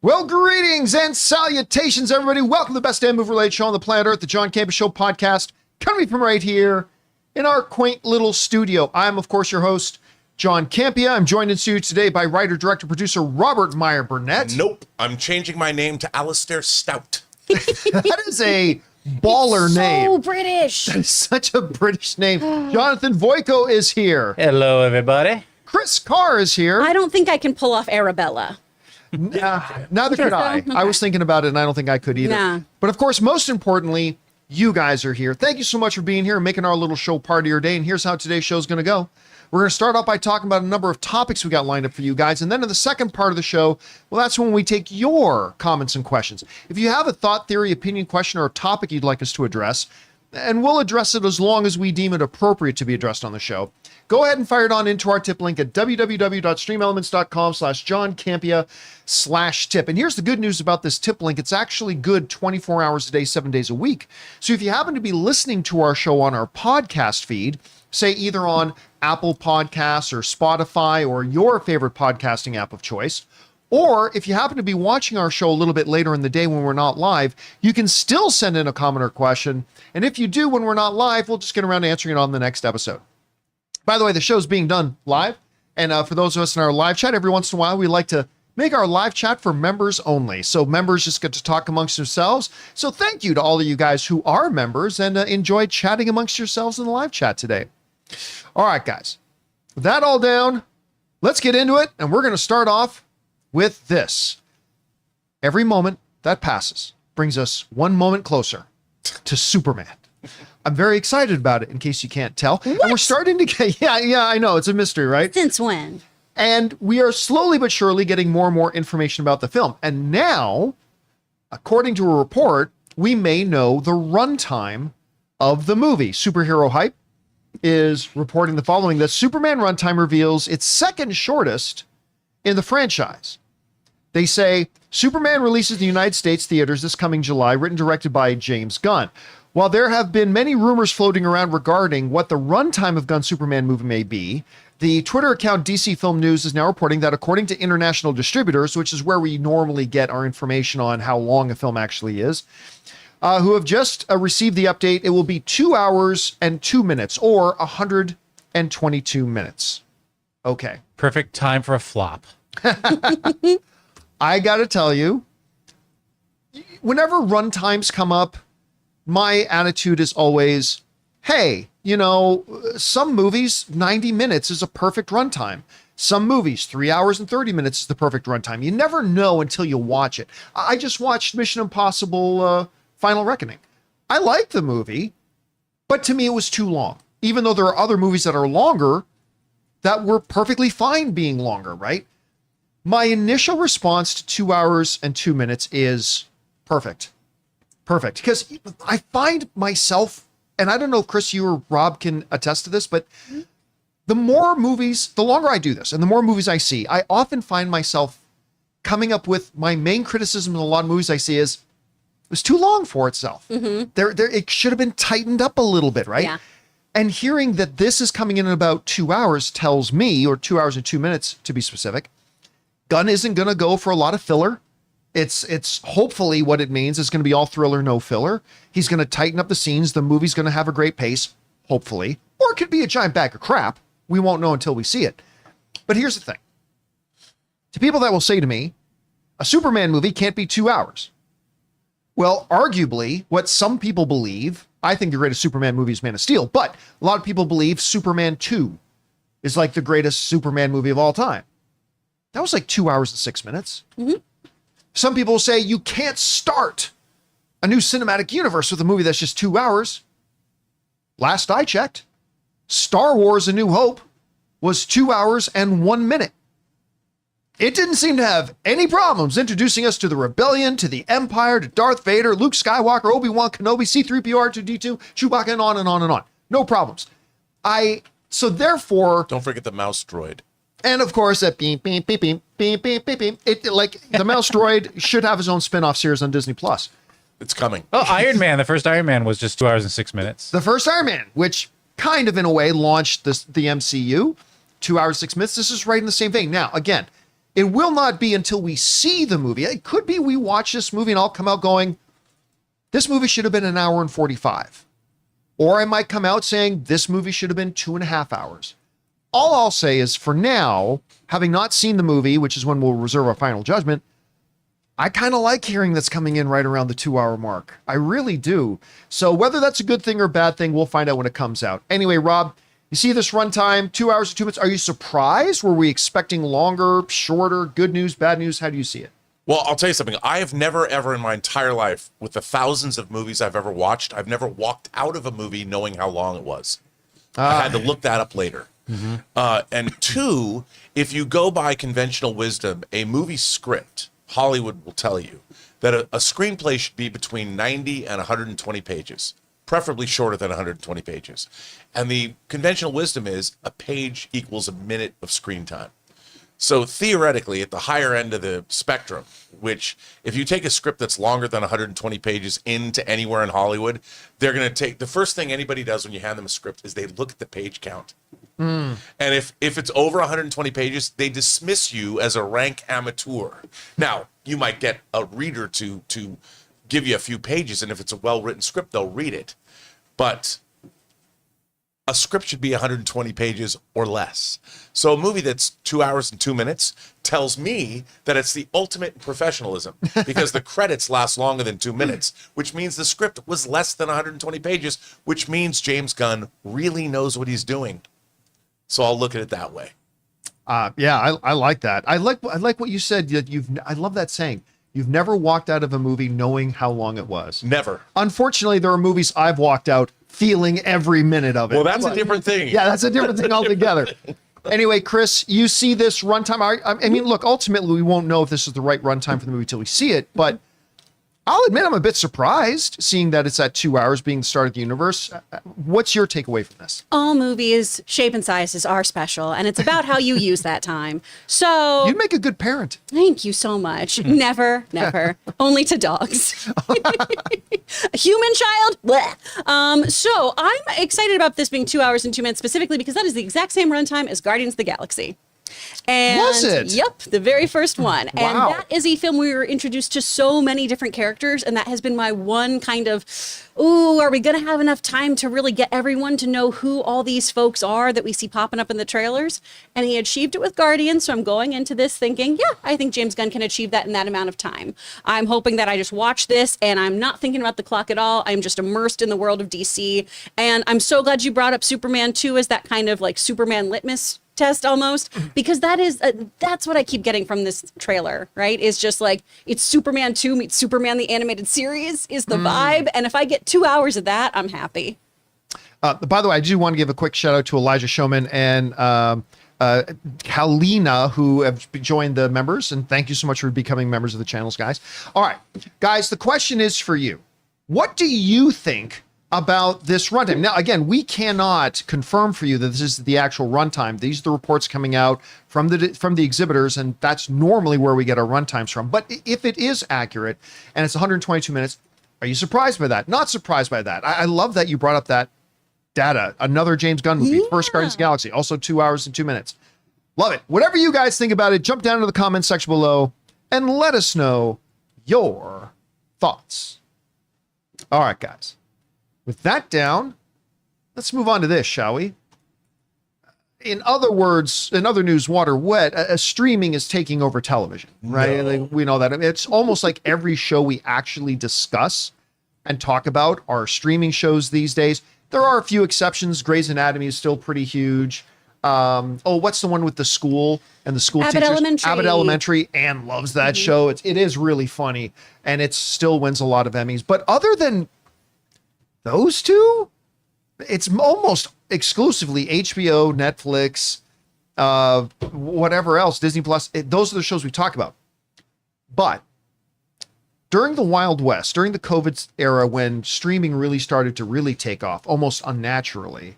Well, greetings and salutations, everybody. Welcome to the best damn movie-related show on the planet Earth, the John Campea Show podcast, coming from right here in our quaint little studio. I'm, of course, your host, John Campea. I'm joined in studio today by writer, director, producer Robert Meyer Burnett. Nope, I'm changing my name to Alistair Stout. That is a baller name. So British. That is such a British name. Jonathan Voico is here. Hello, everybody. Chris Carr is here. I don't think I can pull off Arabella. Neither could I. Okay. I was thinking about it, and I don't think I could either. Nah. But of course, most importantly, you guys are here. Thank you so much for being here and making our little show part of your day. And here's how today's show is going to go. We're going to start off by talking about a number of topics we got lined up for you guys. And then in the second part of the show, well, that's when we take your comments and questions. If you have a thought, theory, opinion, question, or a topic you'd like us to address, and we'll address it as long as we deem it appropriate to be addressed on the show, go ahead and fire it on into our tip link at www.streamelements.com/JohnCampea/tip. And here's the good news about this tip link. It's actually good 24 hours a day, 7 days a week. So if you happen to be listening to our show on our podcast feed, say either on Apple Podcasts or Spotify or your favorite podcasting app of choice, or if you happen to be watching our show a little bit later in the day when we're not live, you can still send in a comment or question. And if you do when we're not live, we'll just get around to answering it on the next episode. By the way, the show's being done live. And for those of us in our live chat, every once in a while, we like to make our live chat for members only. So members just get to talk amongst themselves. So thank you to all of you guys who are members and enjoy chatting amongst yourselves in the live chat today. All right, guys, with that all down, let's get into it. And we're going to start off with this. Every moment that passes brings us one moment closer to Superman. I'm very excited about it, in case you can't tell. What? And we're starting to get, yeah, I know, it's a mystery, right? Since when? And we are slowly but surely getting more and more information about the film. And now, according to a report, we may know the runtime of the movie. Superhero Hype is reporting the following, that Superman runtime reveals its second shortest in the franchise. They say, Superman releases in the United States theaters this coming July, written and directed by James Gunn. While there have been many rumors floating around regarding what the runtime of Gunn's Superman movie may be, the Twitter account DC Film News is now reporting that according to international distributors, which is where we normally get our information on how long a film actually is, who have just received the update, it will be 2 hours and 2 minutes, or 122 minutes. Okay. Perfect time for a flop. I got to tell you, whenever runtimes come up, my attitude is always, hey, you know, some movies, 90 minutes is a perfect runtime. Some movies, 3 hours and 30 minutes is the perfect runtime. You never know until you watch it. I just watched Mission Impossible Final Reckoning. I liked the movie, but to me it was too long. Even though there are other movies that are longer that were perfectly fine being longer, right? My initial response to 2 hours and 2 minutes is perfect. Perfect. Because I find myself, and I don't know if Chris, you or Rob can attest to this, but the more movies, the longer I do this and the more movies I see, I often find myself coming up with my main criticism in a lot of movies I see is, it was too long for itself. Mm-hmm. It should have been tightened up a little bit, right? Yeah. And hearing that this is coming in about 2 hours tells me, or 2 hours and 2 minutes to be specific, Gunn isn't going to go for a lot of filler. It's hopefully what it means is going to be all thriller, no filler. He's going to tighten up the scenes. The movie's going to have a great pace, hopefully. Or it could be a giant bag of crap. We won't know until we see it. But here's the thing. To people that will say to me, a Superman movie can't be 2 hours. Well, arguably, what some people believe, I think the greatest Superman movie is Man of Steel, but a lot of people believe Superman 2 is like the greatest Superman movie of all time. That was like 2 hours and 6 minutes. Mm-hmm. Some people say you can't start a new cinematic universe with a movie that's just 2 hours. Last I checked, Star Wars A New Hope was 2 hours and 1 minute. It didn't seem to have any problems introducing us to the Rebellion, to the Empire, to Darth Vader, Luke Skywalker, Obi-Wan Kenobi, C-3PO, R2-D2, Chewbacca, and on and on and on. No problems. So therefore... Don't forget the mouse droid. And of course, that beep, beep, beep, beep, beep, beep, beep, beep. Like the mouse droid should have his own spin-off series on Disney+. It's coming. Oh, Iron Man. The first Iron Man was just 2 hours and 6 minutes. The first Iron Man, which kind of in a way launched the MCU, 2 hours, 6 minutes. This is right in the same vein. Now, again, it will not be until we see the movie. It could be we watch this movie and I'll come out going, this movie should have been an hour and 45. Or I might come out saying this movie should have been 2.5 hours. All I'll say is for now, having not seen the movie, which is when we'll reserve our final judgment, I kind of like hearing that's coming in right around the 2-hour mark. I really do. So whether that's a good thing or a bad thing, we'll find out when it comes out. Anyway, Rob, you see this runtime, 2 hours and 2 minutes. Are you surprised? Were we expecting longer, shorter, good news, bad news? How do you see it? Well, I'll tell you something. I have never, ever in my entire life, with the thousands of movies I've ever watched, I've never walked out of a movie knowing how long it was. I had to look that up later. And two, if you go by conventional wisdom, a movie script, Hollywood will tell you that a screenplay should be between 90 and 120 pages, preferably shorter than 120 pages. And the conventional wisdom is a page equals a minute of screen time. So theoretically, at the higher end of the spectrum, which if you take a script that's longer than 120 pages into anywhere in Hollywood, they're going to take the first thing anybody does when you hand them a script is they look at the page count. And if it's over 120 pages, they dismiss you as a rank amateur. Now, you might get a reader to give you a few pages, and if it's a well-written script, they'll read it. But a script should be 120 pages or less. So a movie that's 2 hours and 2 minutes tells me that it's the ultimate in professionalism because the credits last longer than 2 minutes, which means the script was less than 120 pages, which means James Gunn really knows what he's doing. So I'll look at it that way. Yeah, I like that. I like what you said. That I love that saying. You've never walked out of a movie knowing how long it was. Never. Unfortunately, there are movies I've walked out feeling every minute of it. Well, that's a different thing. Yeah, that's a different thing altogether. Anyway, Chris, you see this runtime. I mean, look, ultimately, we won't know if this is the right runtime for the movie till we see it, but I'll admit I'm a bit surprised seeing that it's at 2 hours being the start of the universe. What's your takeaway from this? All movies, shape and sizes are special, and it's about how you use that time. So You'd make a good parent. thank you so much. Never, only to dogs. A human child? Bleh. So I'm excited about this being 2 hours and 2 minutes specifically because that is the exact same runtime as Guardians of the Galaxy. And was it? Yep, the very first one. Wow. And that is a film we were introduced to so many different characters, and that has been my one kind of, ooh, are we going to have enough time to really get everyone to know who all these folks are that we see popping up in the trailers? And he achieved it with Guardians, so I'm going into this thinking, yeah, I think James Gunn can achieve that in that amount of time. I'm hoping that I just watch this, and I'm not thinking about the clock at all. I'm just immersed in the world of DC, and I'm so glad you brought up Superman 2 as that kind of like Superman litmus test almost, because that is that's what I keep getting from this trailer, right? Is just like it's Superman 2 meets Superman the animated series is the vibe, and if I get 2 hours of that, I'm happy. By the way, I do want to give a quick shout out to Elijah Showman and Kalina, who have joined the members, and thank you so much for becoming members of the channels, guys. All right, guys, the question is for you. What do you think about this runtime? Now, again, we cannot confirm for you that this is the actual runtime. These are the reports coming out from the exhibitors, and that's normally where we get our runtimes from. But if it is accurate and it's 122 minutes, are you surprised by that? Not surprised by that. I love that you brought up that data. Another James Gunn movie, first Guardians of the Galaxy, also 2 hours and 2 minutes. Love it. Whatever you guys think about it, jump down into the comments section below and let us know your thoughts. All right, guys. With that down, let's move on to this, shall we? In other words, in other news, water wet, streaming is taking over television, right? No. We know that. I mean, it's almost like every show we actually discuss and talk about are streaming shows these days. There are a few exceptions. Grey's Anatomy is still pretty huge. What's the one with the school and the school Abbott teachers? Elementary. Abbott Elementary. Anne loves that show. It is really funny, and it still wins a lot of Emmys. But other than those two, it's almost exclusively HBO, Netflix, whatever else, Disney Plus. Those are the shows we talk about. But during the Wild West, during the COVID era, when streaming really started to really take off, almost unnaturally,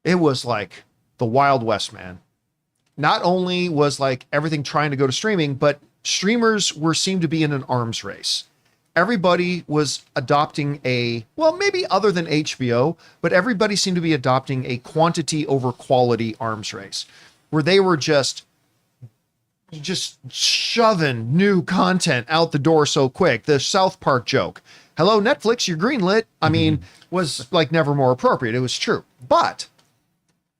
it was like the Wild West, man. Not only was like everything trying to go to streaming, but streamers seemed to be in an arms race. Everybody was adopting maybe other than HBO, but everybody seemed to be adopting a quantity over quality arms race, where they were just just shoving new content out the door so quick. The South Park joke, hello, Netflix, you're greenlit. I mean, was like never more appropriate. It was true. But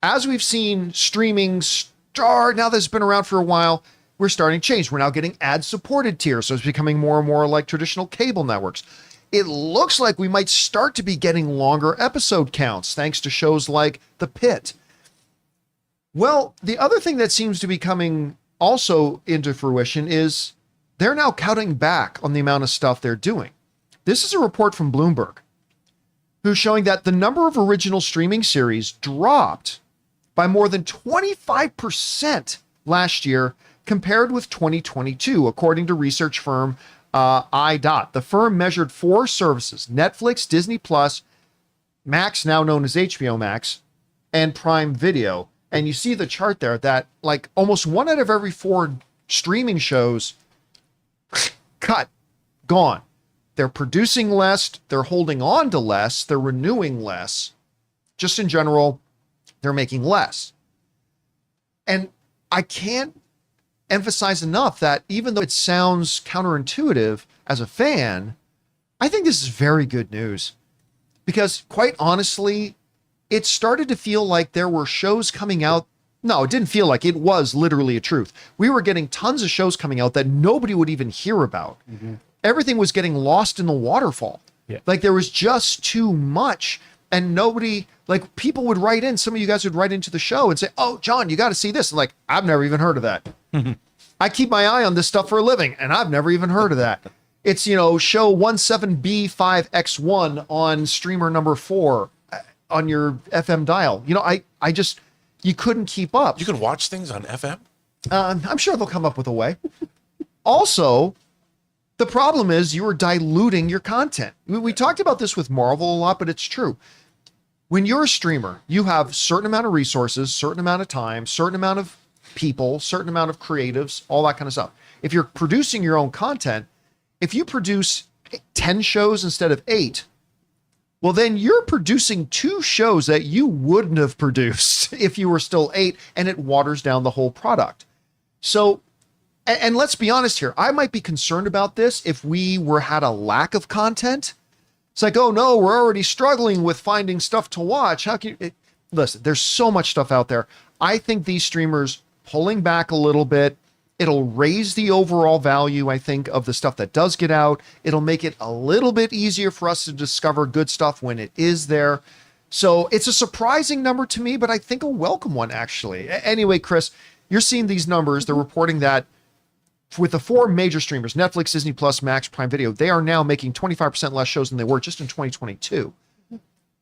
as we've seen streaming start, now that's been around for a while, we're starting to change. We're now getting ad-supported tiers, so it's becoming more and more like traditional cable networks. It looks like we might start to be getting longer episode counts, thanks to shows like The Pit. Well, the other thing that seems to be coming also into fruition is they're now cutting back on the amount of stuff they're doing. This is a report from Bloomberg, who's showing that the number of original streaming series dropped by more than 25% last year compared with 2022, according to research firm iDot. The firm measured 4 services: Netflix, Disney Plus, Max, now known as HBO Max, and Prime Video. And you see the chart there that like almost 1 out of every 4 streaming shows cut, gone. They're producing less, they're holding on to less, they're renewing less. Just in general, they're making less. And I can't emphasize enough that even though it sounds counterintuitive as a fan, I think this is very good news. Because quite honestly, it started to feel like there were shows coming out. No, it didn't feel like, it was literally a truth. We were getting tons of shows coming out that nobody would even hear about. Everything was getting lost in the waterfall. Yeah. Like there was just too much, and nobody, like people would write in, some of you guys would write into the show and say, oh, John, you got to see this. And like, I've never even heard of that. I keep my eye on this stuff for a living, and I've never even heard of that. It's, you know, show 17B5X1 on streamer number 4 on your FM dial. You know, I just, you couldn't keep up. You can watch things on FM? I'm sure they'll come up with a way. Also, the problem is you are diluting your content. We talked about this with Marvel a lot, but it's true. When you're a streamer, you have a certain amount of resources, certain amount of time, certain amount of people, certain amount of creatives, all that kind of stuff. If you're producing your own content, if you produce 10 shows instead of 8, well, then you're producing 2 shows that you wouldn't have produced if you were still 8, and it waters down the whole product. So, and let's be honest here, I might be concerned about this if we had a lack of content. It's like, oh no, we're already struggling with finding stuff to watch. How can you? Listen, there's so much stuff out there. I think these streamers pulling back a little bit, it'll raise the overall value, I think, of the stuff that does get out. It'll make it a little bit easier for us to discover good stuff when it is there. So it's a surprising number to me, but I think a welcome one, actually. Anyway, Chris, you're seeing these numbers. They're reporting that with the 4 major streamers, Netflix, Disney Plus, Max, Prime Video, they are now making 25% less shows than they were just in 2022.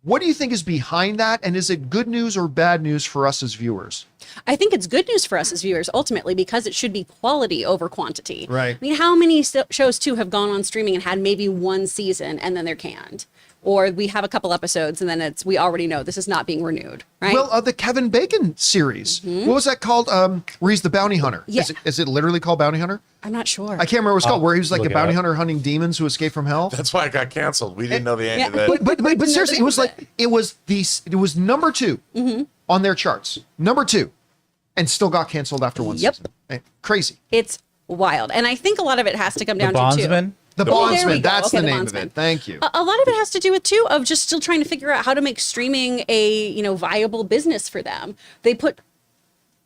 What do you think is behind that? And is it good news or bad news for us as viewers? I think it's good news for us as viewers, ultimately, because it should be quality over quantity. Right. I mean, how many shows, too, have gone on streaming and had maybe 1 season and then they're canned? Or we have a couple episodes and then we already know this is not being renewed, right? Well, the Kevin Bacon series. What was that called? Where he's the bounty hunter. Yeah. Is it literally called Bounty Hunter? I'm not sure. I can't remember what it's called, where he was like look a it bounty up. hunter hunting demons who escaped from hell. That's why it got canceled. We didn't know the end of Yeah. that. But seriously, it was like, it was number 2 on their charts. Number 2. And still got canceled after 1 Yep. season. Crazy. It's wild. And I think a lot of it has to come The down to Bondsman? The There we Bondsman, go. that's Okay, the The name Bondsman. of it. Thank you. a lot of it has to do with too of just still trying to figure out how to make streaming a viable business for them. They put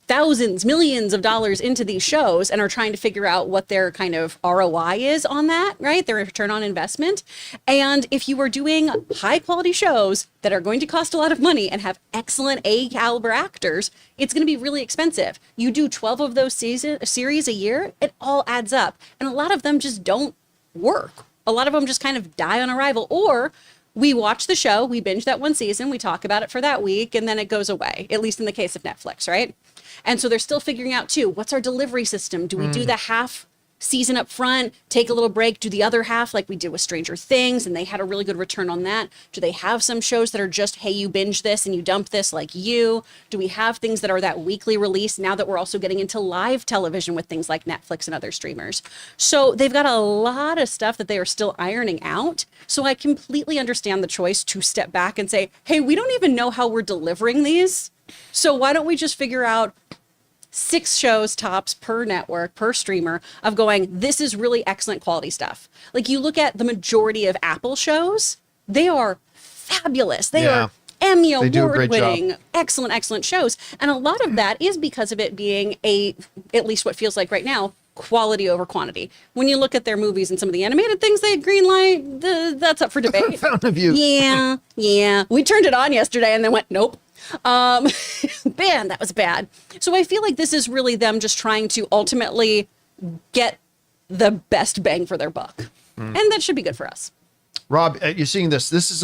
thousands, millions of dollars into these shows and are trying to figure out what their kind of ROI is on that, right? Their return on investment. And if you are doing high quality shows that are going to cost a lot of money and have excellent A caliber actors, it's going to be really expensive. You do 12 of those series a year, it all adds up. And a lot of them just don't work. A lot of them just kind of die on arrival, or we watch the show, we binge that 1 season, we talk about it for that week, and then it goes away, at least in the case of Netflix, right? And so they're still figuring out too, what's our delivery system? Do we do the half season up front, take a little break, do the other half like we did with Stranger Things, and they had a really good return on that? Do they have some shows that are just, hey, you binge this and you dump this like You? Do we have things that are that weekly release now that we're also getting into live television with things like Netflix and other streamers? So they've got a lot of stuff that they are still ironing out. So I completely understand the choice to step back and say, hey, we don't even know how we're delivering these. So why don't we just figure out 6 shows tops per network, per streamer, of going, this is really excellent quality stuff. Like, you look at the majority of Apple shows, they are fabulous. They are Emmy award-winning, excellent shows. And a lot of that is because of it being at least what feels like right now, quality over quantity. When you look at their movies and some of the animated things they greenlight, that's up for debate. Fountain of Youth. Yeah. We turned it on yesterday and then went, nope. Man, that was bad. So I feel like this is really them just trying to ultimately get the best bang for their buck. And that should be good for us. Rob, you're seeing this. This is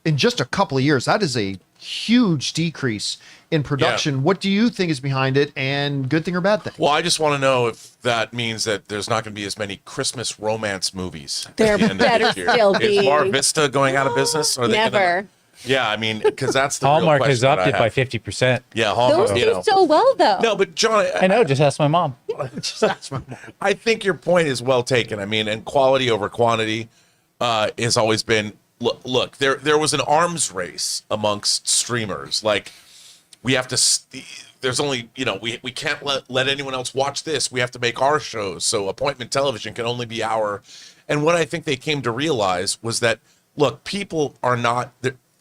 in just a couple of years, that is a huge decrease in production. Yeah. What do you think is behind it, and good thing or bad thing? Well, I just want to know if that means that there's not going to be as many Christmas romance movies. There at the end of better this year. still be. Is Mar Vista going out of business? Or are they Never. Yeah, I mean, because that's the Hallmark real has question upped that it I by have. 50%. Yeah, Hallmark. Those You do know. so well, though. No, but John, I know, just ask my mom. I think your point is well taken. I mean, and quality over quantity has always been. Look, there was an arms race amongst streamers. Like, we have to. There's only, we can't let anyone else watch this. We have to make our shows. So appointment television can only be our. And what I think they came to realize was that, look, people are not.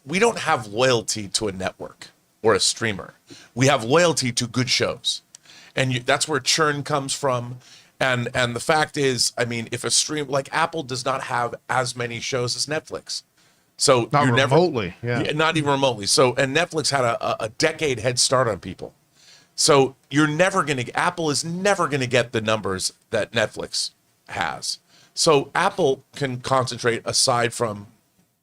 We don't have loyalty to a network or a streamer. We have loyalty to good shows, and that's where churn comes from. And the fact is, I mean, if a stream like Apple does not have as many shows as Netflix, so Not you're remotely, never, not even remotely. So, and Netflix had a decade head start on people. So Apple is never going to get the numbers that Netflix has. So Apple can concentrate, aside from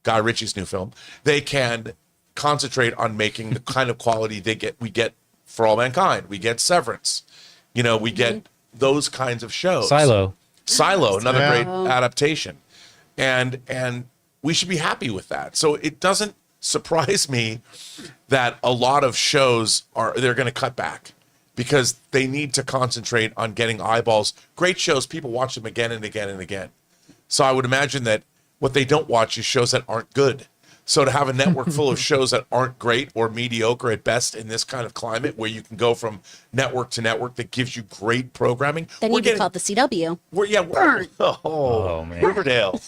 Guy Ritchie's new film, they can concentrate on making the kind of quality we get For All Mankind. We get Severance. We get those kinds of shows. Silo, another great adaptation. And we should be happy with that. So it doesn't surprise me that a lot of shows they're going to cut back because they need to concentrate on getting eyeballs. Great shows, people watch them again and again and again. So I would imagine that what they don't watch is shows that aren't good. So to have a network full of shows that aren't great or mediocre at best in this kind of climate where you can go from network to network that gives you great programming. They need to be called the CW. Man. Riverdale.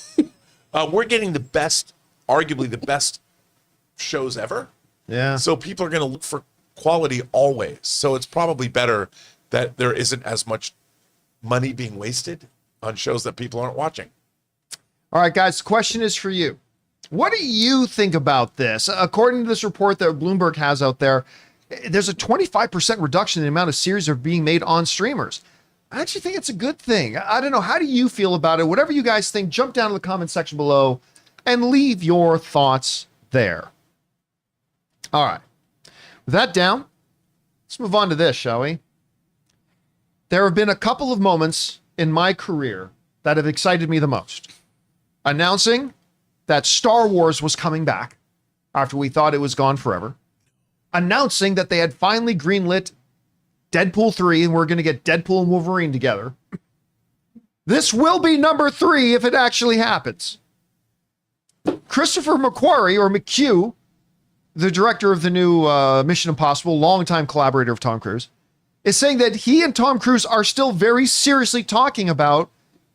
We're getting arguably the best shows ever. Yeah. So people are going to look for quality always. So it's probably better that there isn't as much money being wasted on shows that people aren't watching. All right, guys, the question is for you. What do you think about this? According to this report that Bloomberg has out there, there's a 25% reduction in the amount of series that are being made on streamers. I actually think it's a good thing. I don't know. How do you feel about it? Whatever you guys think, jump down to the comment section below and leave your thoughts there. All right. With that down, let's move on to this, shall we? There have been a couple of moments in my career that have excited me the most. Announcing that Star Wars was coming back after we thought it was gone forever. Announcing that they had finally greenlit Deadpool 3 and we're going to get Deadpool and Wolverine together. This will be number 3 if it actually happens. Christopher McQuarrie, or McHugh, the director of the new Mission Impossible, longtime collaborator of Tom Cruise, is saying that he and Tom Cruise are still very seriously talking about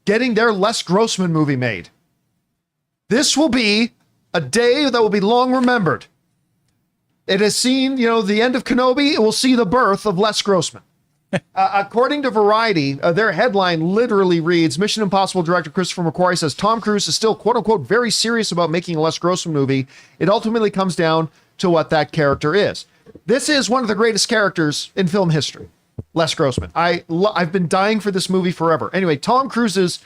getting their Les Grossman movie made. This will be a day that will be long remembered. It has seen, the end of Kenobi. It will see the birth of Les Grossman. According to Variety, their headline literally reads, Mission Impossible director Christopher McQuarrie says Tom Cruise is still, quote unquote, very serious about making a Les Grossman movie. It ultimately comes down to what that character is. This is one of the greatest characters in film history, Les Grossman. I've been dying for this movie forever. Anyway, Tom Cruise's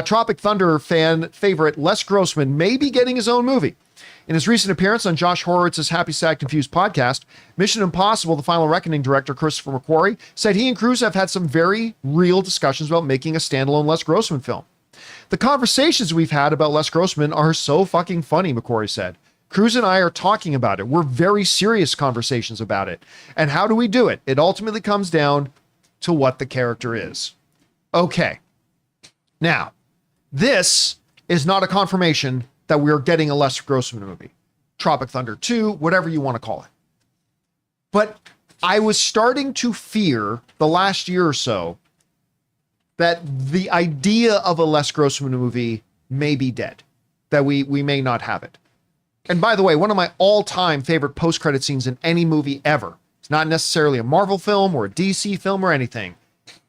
Tropic Thunder fan favorite, Les Grossman, may be getting his own movie. In his recent appearance on Josh Horowitz's Happy Sad Confused podcast, Mission Impossible, The Final Reckoning director Christopher McQuarrie said he and Cruise have had some very real discussions about making a standalone Les Grossman film. The conversations we've had about Les Grossman are so fucking funny, McQuarrie said. Cruise and I are talking about it. We're very serious conversations about it. And how do we do it? It ultimately comes down to what the character is. Okay. Now, this is not a confirmation that we're getting a Les Grossman movie. Tropic Thunder 2, whatever you want to call it. But I was starting to fear the last year or so that the idea of a Les Grossman movie may be dead, that we may not have it. And by the way, one of my all-time favorite post-credit scenes in any movie ever, it's not necessarily a Marvel film or a DC film or anything.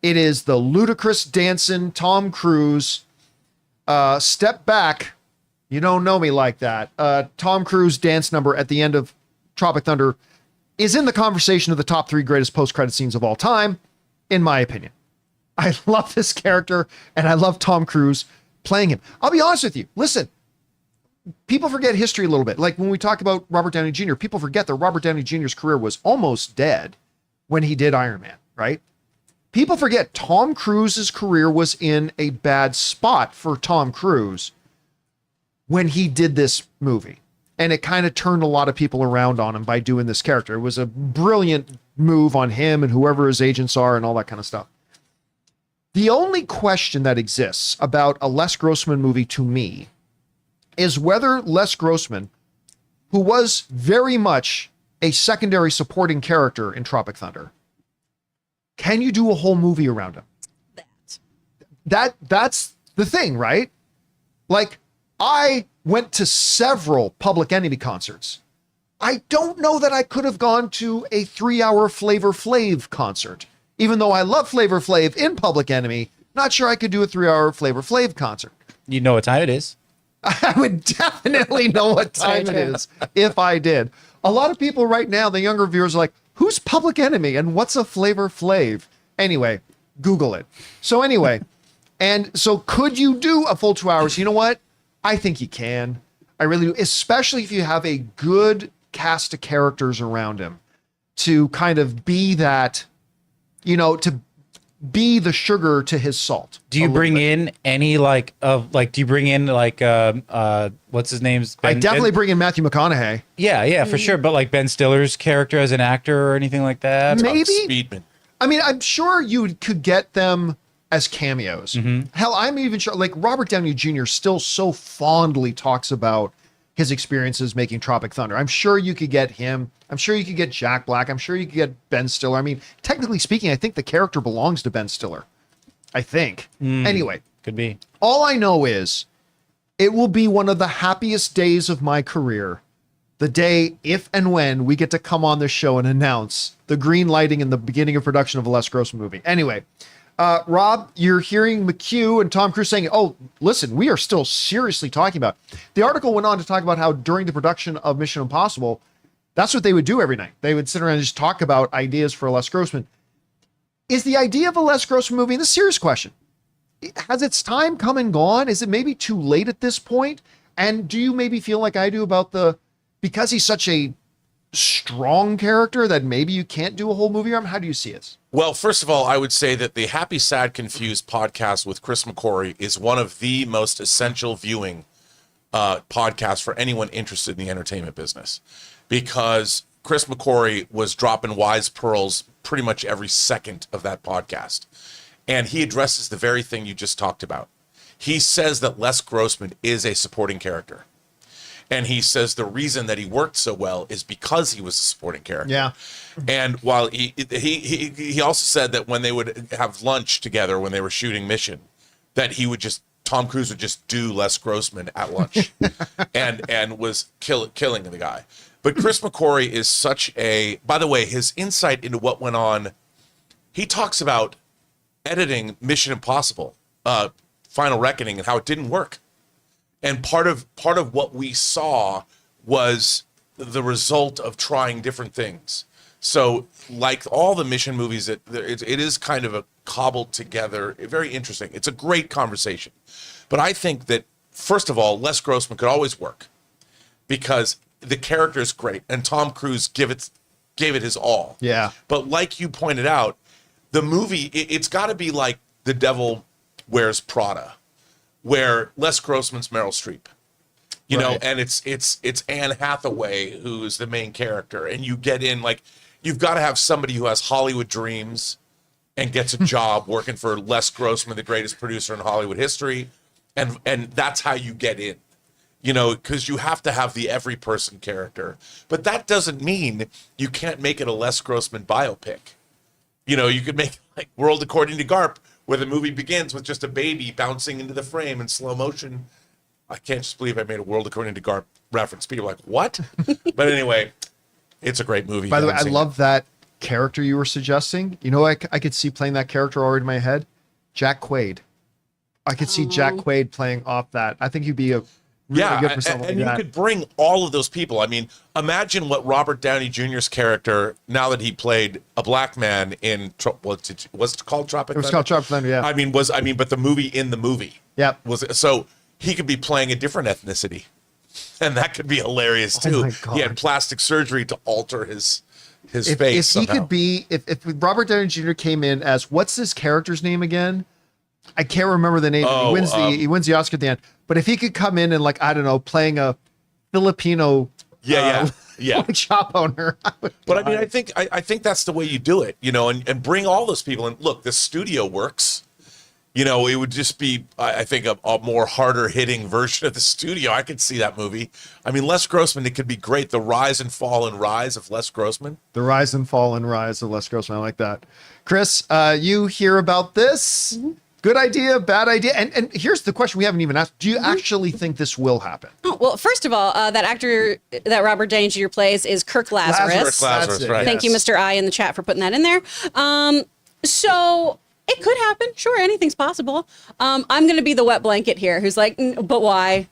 It is the ludicrous dancing Tom Cruise, step back, you don't know me like that. Tom Cruise dance number at the end of Tropic Thunder is in the conversation of the top 3 greatest post-credit scenes of all time, in my opinion. I love this character, and I love Tom Cruise playing him. I'll be honest with you. Listen, people forget history a little bit. Like when we talk about Robert Downey Jr., people forget that Robert Downey Jr.'s career was almost dead when he did Iron Man, right? People forget Tom Cruise's career was in a bad spot for Tom Cruise when he did this movie. And it kind of turned a lot of people around on him by doing this character. It was a brilliant move on him and whoever his agents are and all that kind of stuff. The only question that exists about a Les Grossman movie to me is whether Les Grossman, who was very much a secondary supporting character in Tropic Thunder, can you do a whole movie around him? That's the thing, right? Like, I went to several Public Enemy concerts. I don't know that I could have gone to a 3-hour Flavor Flav concert. Even though I love Flavor Flav in Public Enemy, not sure I could do a 3-hour Flavor Flav concert. You know what time it is. I would definitely know what time it is if I did. A lot of people right now, the younger viewers are like, who's Public Enemy and what's a Flavor Flav? Anyway, Google it. So anyway, and so could you do a full 2 hours? You know what? I think you can. I really do, especially if you have a good cast of characters around him to kind of be that, you know, to be the sugar to his salt. Do you bring in any do you bring in what's his name's? I definitely bring in Matthew McConaughey. Yeah, for sure. But like Ben Stiller's character as an actor or anything like that? Maybe. Speedman. I mean, I'm sure you could get them as cameos. Hell, I'm even sure, like Robert Downey Jr. still so fondly talks about his experiences making Tropic Thunder. I'm sure you could get him. I'm sure you could get Jack Black. I'm sure you could get Ben Stiller. I mean, technically speaking, I think the character belongs to Ben Stiller. I think. Anyway. Could be. All I know is it will be one of the happiest days of my career. The day, if and when, we get to come on this show and announce the green lighting in the beginning of production of a Les Grossman movie. Anyway, Rob, you're hearing McHugh and Tom Cruise saying, oh, listen, we are still seriously talking about. The article went on to talk about how during the production of Mission Impossible, that's what they would do every night. They would sit around and just talk about ideas for a Les Grossman. Is the idea of a Les Grossman movie, and this is a serious question, has its time come and gone? Is it maybe too late at this point? And do you maybe feel like I do about because he's such a strong character that maybe you can't do a whole movie around him? How do you see it? Well, first of all, I would say that the Happy, Sad, Confused podcast with Chris McQuarrie is one of the most essential viewing podcasts for anyone interested in the entertainment business, because Chris McQuarrie was dropping wise pearls pretty much every second of that podcast. And he addresses the very thing you just talked about. He says that Les Grossman is a supporting character. And he says the reason that he worked so well is because he was a supporting character. Yeah. And while he also said that when they would have lunch together when they were shooting Mission, that Tom Cruise would just do Les Grossman at lunch and was killing the guy. But Chris McQuarrie is by the way, his insight into what went on, he talks about editing Mission Impossible, Final Reckoning, and how it didn't work. And part of what we saw was the result of trying different things. So like all the Mission movies, it is kind of a cobbled together, very interesting. It's a great conversation. But I think that, first of all, Les Grossman could always work because the character is great and Tom Cruise gave it his all. Yeah. But like you pointed out, the movie, it's got to be like The Devil Wears Prada, where Les Grossman's Meryl Streep, you know, and it's Anne Hathaway who's the main character, and you get in you've got to have somebody who has Hollywood dreams and gets a job working for Les Grossman, the greatest producer in Hollywood history, and that's how you get in. because you have to have the every person character. But that doesn't mean you can't make it a Les Grossman biopic. You could make like World According to Garp, where the movie begins with just a baby bouncing into the frame in slow motion. I can't just believe I made a World According to Garp reference. People are like, what? But anyway, it's a great movie. By the way, I love that character you were suggesting. I could see playing that character already in my head. Jack Quaid. I could see Jack Quaid playing off that. I think he'd be a really good for something and like that. you could bring all of those people. I mean, imagine what Robert Downey Jr.'s character, now that he played a black man in was it called Tropic Thunder? It was called Tropic Thunder, yeah. But the movie in the movie. Yep. So he could be playing a different ethnicity. And that could be hilarious too. my God. He had plastic surgery to alter his face. If he somehow. could be, if Robert Downey Jr. came in as, what's this character's name again? I can't remember the name. He wins the Oscar at the end. But if he could come in and, like, I don't know, playing a Filipino shop owner. But I mean, I think that's the way you do it, and bring all those people. And look, the studio works. It would just be, I think, a more harder hitting version of the studio. I could see that movie. I mean, Les Grossman, it could be great. The rise and fall and rise of Les Grossman. The rise and fall and rise of Les Grossman. I like that. Chris, you hear about this? Mm-hmm. Good idea, bad idea. And here's the question we haven't even asked. Do you actually think this will happen? Oh, well, first of all, that actor that Robert Downey Jr. plays is Kirk Lazarus. Lazarus, right. Thank you, Mr. I, in the chat for putting that in there. So it could happen. Sure, anything's possible. I'm going to be the wet blanket here who's like, but why?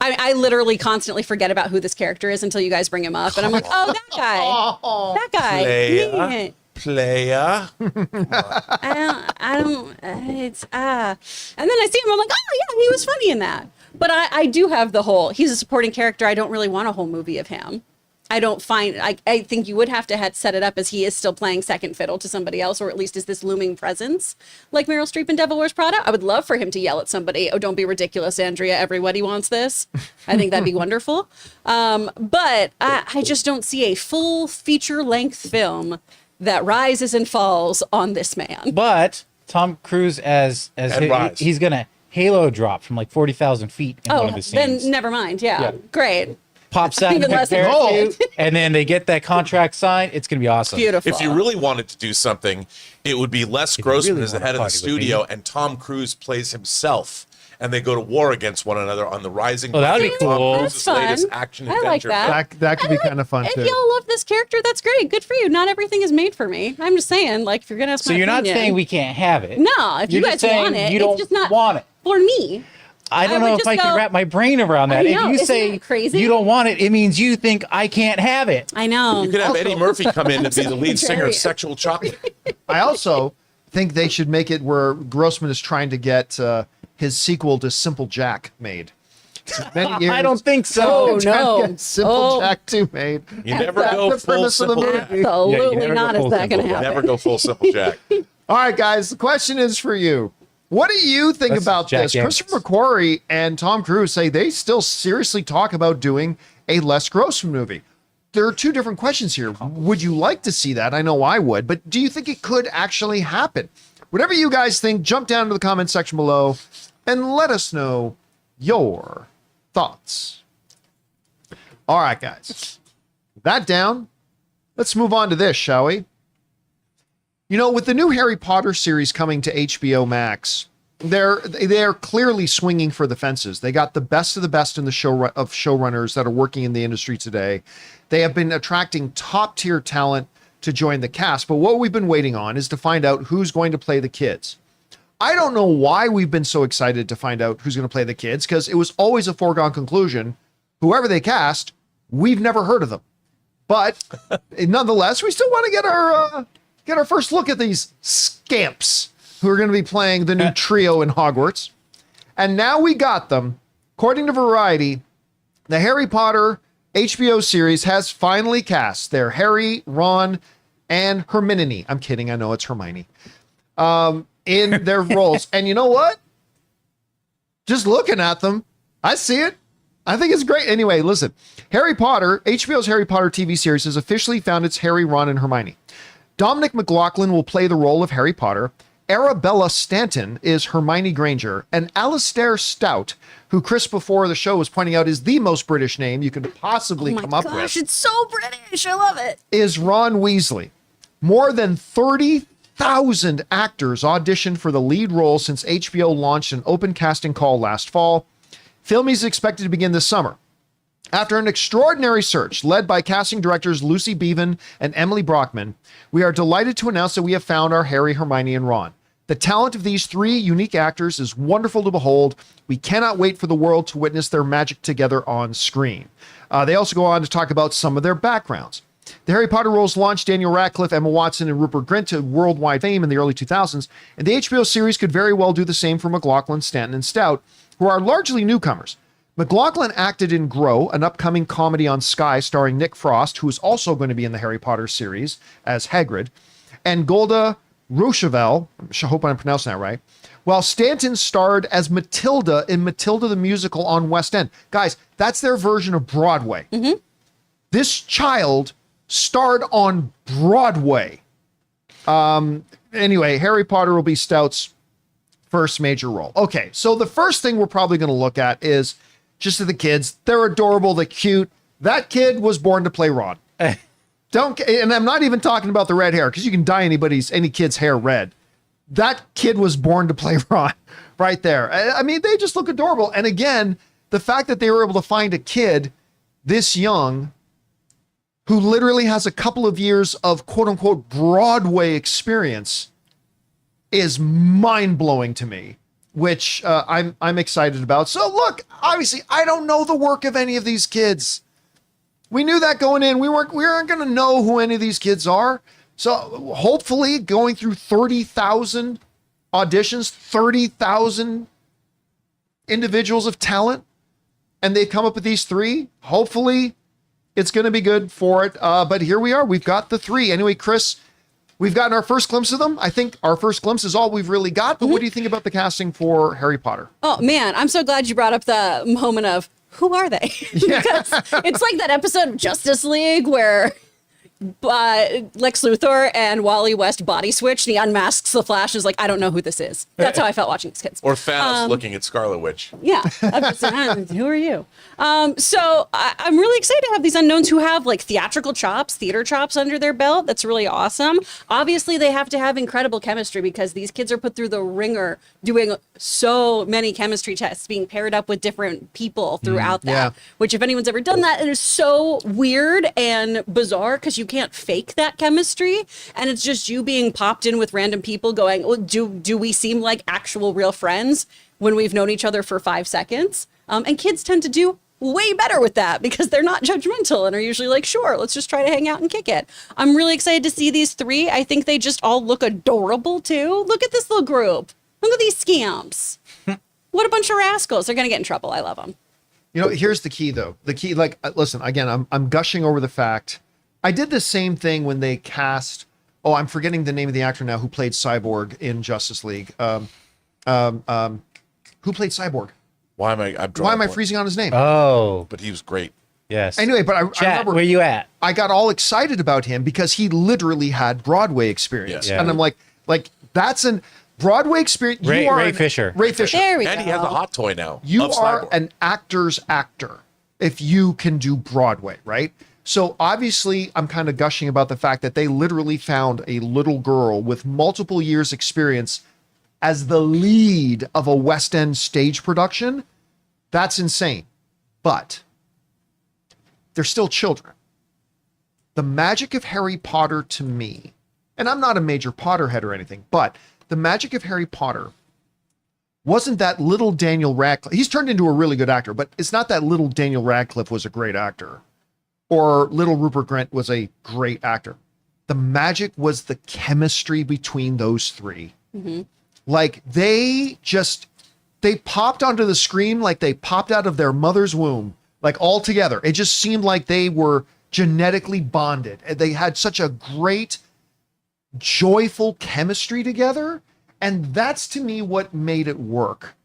I literally constantly forget about who this character is until you guys bring him up. And I'm like, oh, that guy. That guy. Playa. I don't, it's, and then I see him, I'm like, oh yeah, he was funny in that. But I do have he's a supporting character. I don't really want a whole movie of him. I think you would have to set it up as he is still playing second fiddle to somebody else, or at least is this looming presence like Meryl Streep in Devil Wears Prada. I would love for him to yell at somebody, oh, don't be ridiculous, Andrea. Everybody wants this. I think that'd be wonderful. But I just don't see a full feature length film that rises and falls on this man. But Tom Cruise he's gonna halo drop from like 40,000 feet in one of his scenes. Then never mind. Yeah. Great. Pops out Even in less their than parachute, and then they get that contract signed. It's gonna be awesome. Beautiful. If you really wanted to do something, it would be Les Grossman as the head of the studio, and Tom Cruise plays himself, and they go to war against one another on the rising. Oh, that would be cool. Cruise's latest action I like adventure. That could be kind of fun if too. y'all love this character, that's great. Good for you. Not everything is made for me. I'm just saying, like, if you're gonna ask So my you're not opinion- saying we can't have it. No, if You're you just guys saying want it, you it's don't just not want it. for me. I don't would know if just I can go- wrap my brain around that. I know, If you isn't say that crazy? you don't want it, it means you think I can't have it. I know. You could have Eddie Murphy come in to be the lead singer of contrarian. Sexual Chocolate. I also think they should make it where Grossman is trying to get his sequel to Simple Jack made. Many years, I don't think so. Oh, trying to no. get Simple Oh. Jack 2 made. You never That's go the full premise of the Simple movie. Jack. Absolutely never go not. full Is that going to Simple. happen? Never go full Simple Jack. All right, guys, the question is for you. What do you think That's about Jack this? Daniels. Christopher McQuarrie and Tom Cruise say they still seriously talk about doing a Les Grossman movie. There are two different questions here. Would you like to see that? I know I would, but do you think it could actually happen? Whatever you guys think, jump down to the comment section below and let us know your thoughts. All right, guys. With that down, let's move on to this, shall we? With the new Harry Potter series coming to HBO Max, they're clearly swinging for the fences. They got the best of the best in the showrunners that are working in the industry today. They have been attracting top tier talent to join the cast, but what we've been waiting on is to find out who's going to play the kids. I don't know why we've been so excited to find out who's going to play the kids, because it was always a foregone conclusion. Whoever they cast, we've never heard of them. But nonetheless, we still want to get our first look at these scamps who are going to be playing the new trio in Hogwarts. And now we got them. According to Variety, the Harry Potter HBO series has finally cast their Harry, Ron, and Hermione. I'm kidding. I know it's Hermione. In their roles. And you know what? Just looking at them, I see it. I think it's great. Anyway, listen. HBO's Harry Potter TV series has officially found its Harry, Ron, and Hermione. Dominic McLaughlin will play the role of Harry Potter, Arabella Stanton is Hermione Granger, and Alastair Stout, who Chris before the show was pointing out is the most British name you could possibly come up with. Oh my gosh, it's so British. I love it. Is Ron Weasley. More than 30,000 actors auditioned for the lead role since HBO launched an open casting call last fall. Filming is expected to begin this summer. After an extraordinary search led by casting directors Lucy Beavan and Emily Brockman, we are delighted to announce that we have found our Harry, Hermione, and Ron. The talent of these three unique actors is wonderful to behold. We cannot wait for the world to witness their magic together on screen. They also go on to talk about some of their backgrounds. The Harry Potter roles launched Daniel Radcliffe, Emma Watson, and Rupert Grint to worldwide fame in the early 2000s, and the HBO series could very well do the same for McLaughlin, Stanton, and Stout, who are largely newcomers. McLaughlin acted in Grow, an upcoming comedy on Sky starring Nick Frost, who is also going to be in the Harry Potter series as Hagrid, and Golda Rochevelle, I hope I'm pronouncing that right, while Stanton starred as Matilda in Matilda the Musical on West End. Guys, that's their version of Broadway. Mm-hmm. This child starred on Broadway. Anyway, Harry Potter will be Stout's first major role. Okay, so the first thing we're probably going to look at is just the kids. They're adorable, they're cute. That kid was born to play Ron. And I'm not even talking about the red hair, because you can dye any kid's hair red. That kid was born to play Ron right there. I mean, they just look adorable. And again, the fact that they were able to find a kid this young who literally has a couple of years of quote unquote Broadway experience is mind-blowing to me, which I'm excited about. So look, obviously I don't know the work of any of these kids. We knew that going in. We aren't going to know who any of these kids are. So hopefully going through 30,000 auditions, 30,000 individuals of talent, and they've come up with these three, hopefully it's going to be good for it. But here we are. We've got the three. Anyway, Chris, we've gotten our first glimpse of them. I think our first glimpse is all we've really got. But what do you think about the casting for Harry Potter? Oh, man, I'm so glad you brought up the moment of, who are they? Because it's like that episode of Justice League where Lex Luthor and Wally West body switch, and he unmasks the Flash, is like, I don't know who this is. That's how I felt watching these kids. Or Thanos looking at Scarlet Witch. Yeah. Who are you? So I'm really excited to have these unknowns who have like theatrical chops, theater chops under their belt. That's really awesome. Obviously, they have to have incredible chemistry because these kids are put through the ringer doing so many chemistry tests, being paired up with different people throughout that, which if anyone's ever done that, it is so weird and bizarre because you can't fake that chemistry. And it's just you being popped in with random people going, well, do we seem like actual real friends when we've known each other for 5 seconds? And kids tend to do way better with that because they're not judgmental and are usually like, sure, let's just try to hang out and kick it. I'm really excited to see these three. I think they just all look adorable too. Look at this little group. Look at these scamps. What a bunch of rascals. They're going to get in trouble. I love them. You know, here's the key though. The key, like, listen, again, I'm gushing over the fact I did the same thing when they cast, I'm forgetting the name of the actor now who played Cyborg in Justice League. Who played Cyborg? Why am I freezing on his name? Oh, But he was great. yes. Anyway, but I remember where you at? I got all excited about him because he literally had Broadway experience. Yeah. And I'm like, that's an Broadway experience. Ray Fisher. Ray Fisher. There we go. And he has a hot toy now. You of are Cyborg. an actor's actor if you can do Broadway, right? So obviously I'm kind of gushing about the fact that they literally found a little girl with multiple years experience as the lead of a West End stage production. That's insane. But they're still children. The magic of Harry Potter to me, and I'm not a major Potterhead or anything, but the magic of Harry Potter wasn't that little Daniel Radcliffe. He's turned into a really good actor, but it's not that little Daniel Radcliffe was a great actor or little Rupert Grint was a great actor. The magic was the chemistry between those three. Mm-hmm. Like they popped onto the screen like they popped out of their mother's womb, like all together. It just seemed like they were genetically bonded. And they had such a great, joyful chemistry together. And that's to me what made it work.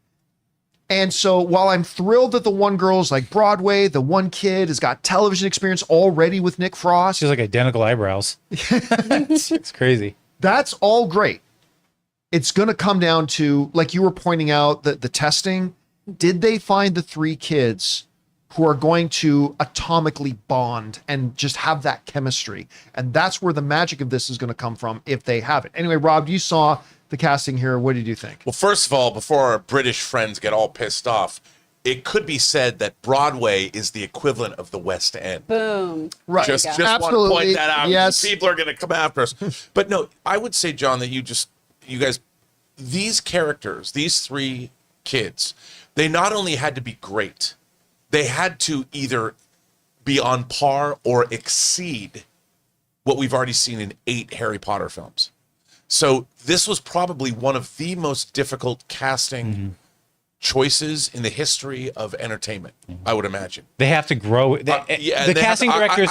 And so while I'm thrilled that the one girl's like Broadway, the one kid has got television experience already with Nick Frost. She's like identical eyebrows. It's crazy. That's all great. it's going to come down to, like you were pointing out, the testing. Did they find the 3 kids who are going to atomically bond and just have that chemistry? And that's where the magic of this is going to come from if they have it. Anyway, Rob, you saw the casting here. What did you think? Well, first of all, before our British friends get all pissed off, it could be said that Broadway is the equivalent of the West End. Boom. Right. Just Absolutely. want to point that out. Yes. People are going to come after us. But no, I would say, John, that you guys, these characters, these 3 kids, they not only had to be great, they had to either be on par or exceed what we've already seen in 8 Harry Potter films. So this was probably one of the most difficult casting choices in the history of entertainment, I would imagine. They have to grow. The casting directors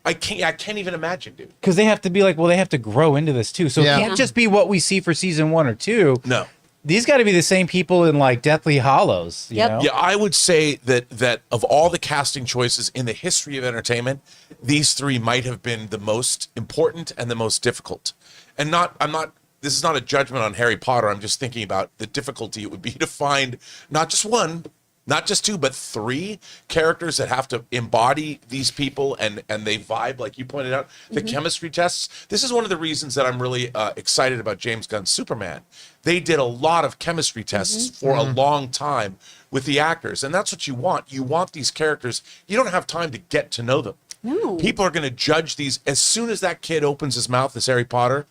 I can't even imagine, dude. Because they have to be like, well, they have to grow into this too. So it can't just be what we see for season 1 or 2. No. These got to be the same people in like Deathly Hallows. You know? Yeah, I would say that of all the casting choices in the history of entertainment, these 3 might have been the most important and the most difficult. And this is not a judgment on Harry Potter. I'm just thinking about the difficulty it would be to find not just 1, not just 2, but 3 characters that have to embody these people and they vibe, like you pointed out, the chemistry tests. This is one of the reasons that I'm really excited about James Gunn's Superman. They did a lot of chemistry tests for a long time with the actors, and that's what you want. You want these characters. You don't have time to get to know them. No. People are going to judge these as soon as that kid opens his mouth as Harry Potter.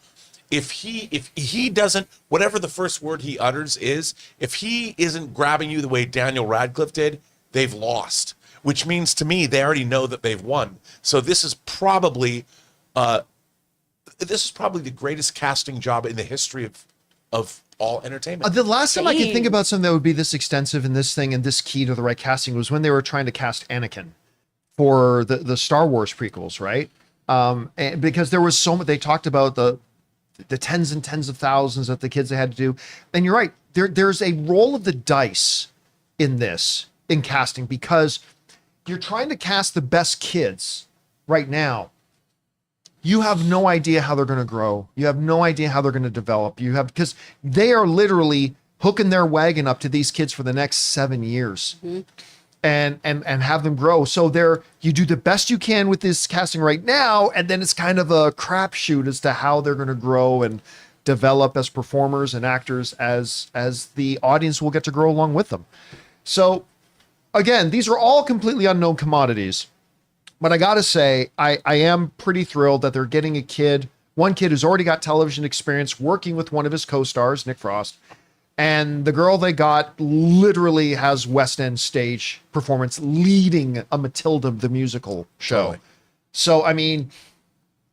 If he doesn't, whatever the first word he utters is, if he isn't grabbing you the way Daniel Radcliffe did, they've lost. Which means to me, they already know that they've won. So this is probably the greatest casting job in the history of all entertainment. The last time I can think about something that would be this extensive and this thing and this key to the right casting was when they were trying to cast Anakin for the Star Wars prequels, right? And because there was so much, they talked about the tens and tens of thousands that the kids had to do. And you're right, there's a roll of the dice in this, in casting, because you're trying to cast the best kids right now. You have no idea how they're going to grow. You have no idea how they're going to develop. Because they are literally hooking their wagon up to these kids for the next 7 years. And have them grow. So you do the best you can with this casting right now, and then it's kind of a crapshoot as to how they're going to grow and develop as performers and actors as the audience will get to grow along with them. So again, these are all completely unknown commodities, but I got to say, I am pretty thrilled that they're getting one kid who's already got television experience working with one of his co-stars, Nick Frost. And the girl they got literally has West End stage performance leading a Matilda the musical show. Totally. So, I mean,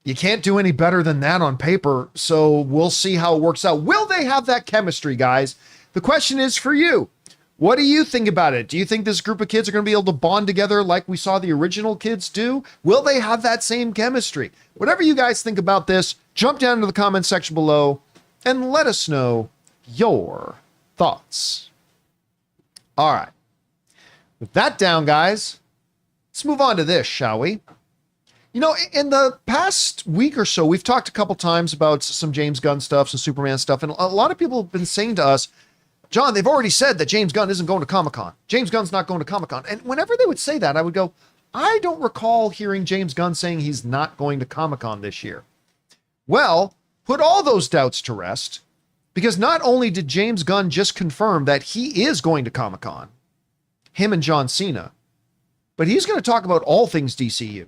you can't do any better than that on paper. So we'll see how it works out. Will they have that chemistry, guys? The question is for you. What do you think about it? Do you think this group of kids are going to be able to bond together like we saw the original kids do? Will they have that same chemistry? Whatever you guys think about this, jump down into the comment section below and let us know your thoughts. All right. With that down, guys, let's move on to this, shall we? You know, in the past week or so, we've talked a couple times about some James Gunn stuff, some Superman stuff, and a lot of people have been saying to us, John, they've already said that James Gunn isn't going to Comic-Con. James Gunn's not going to Comic-Con. And whenever they would say that, I would go, I don't recall hearing James Gunn saying he's not going to Comic-Con this year. Well, put all those doubts to rest. Because not only did James Gunn just confirm that he is going to Comic-Con, him and John Cena, but he's going to talk about all things DCU.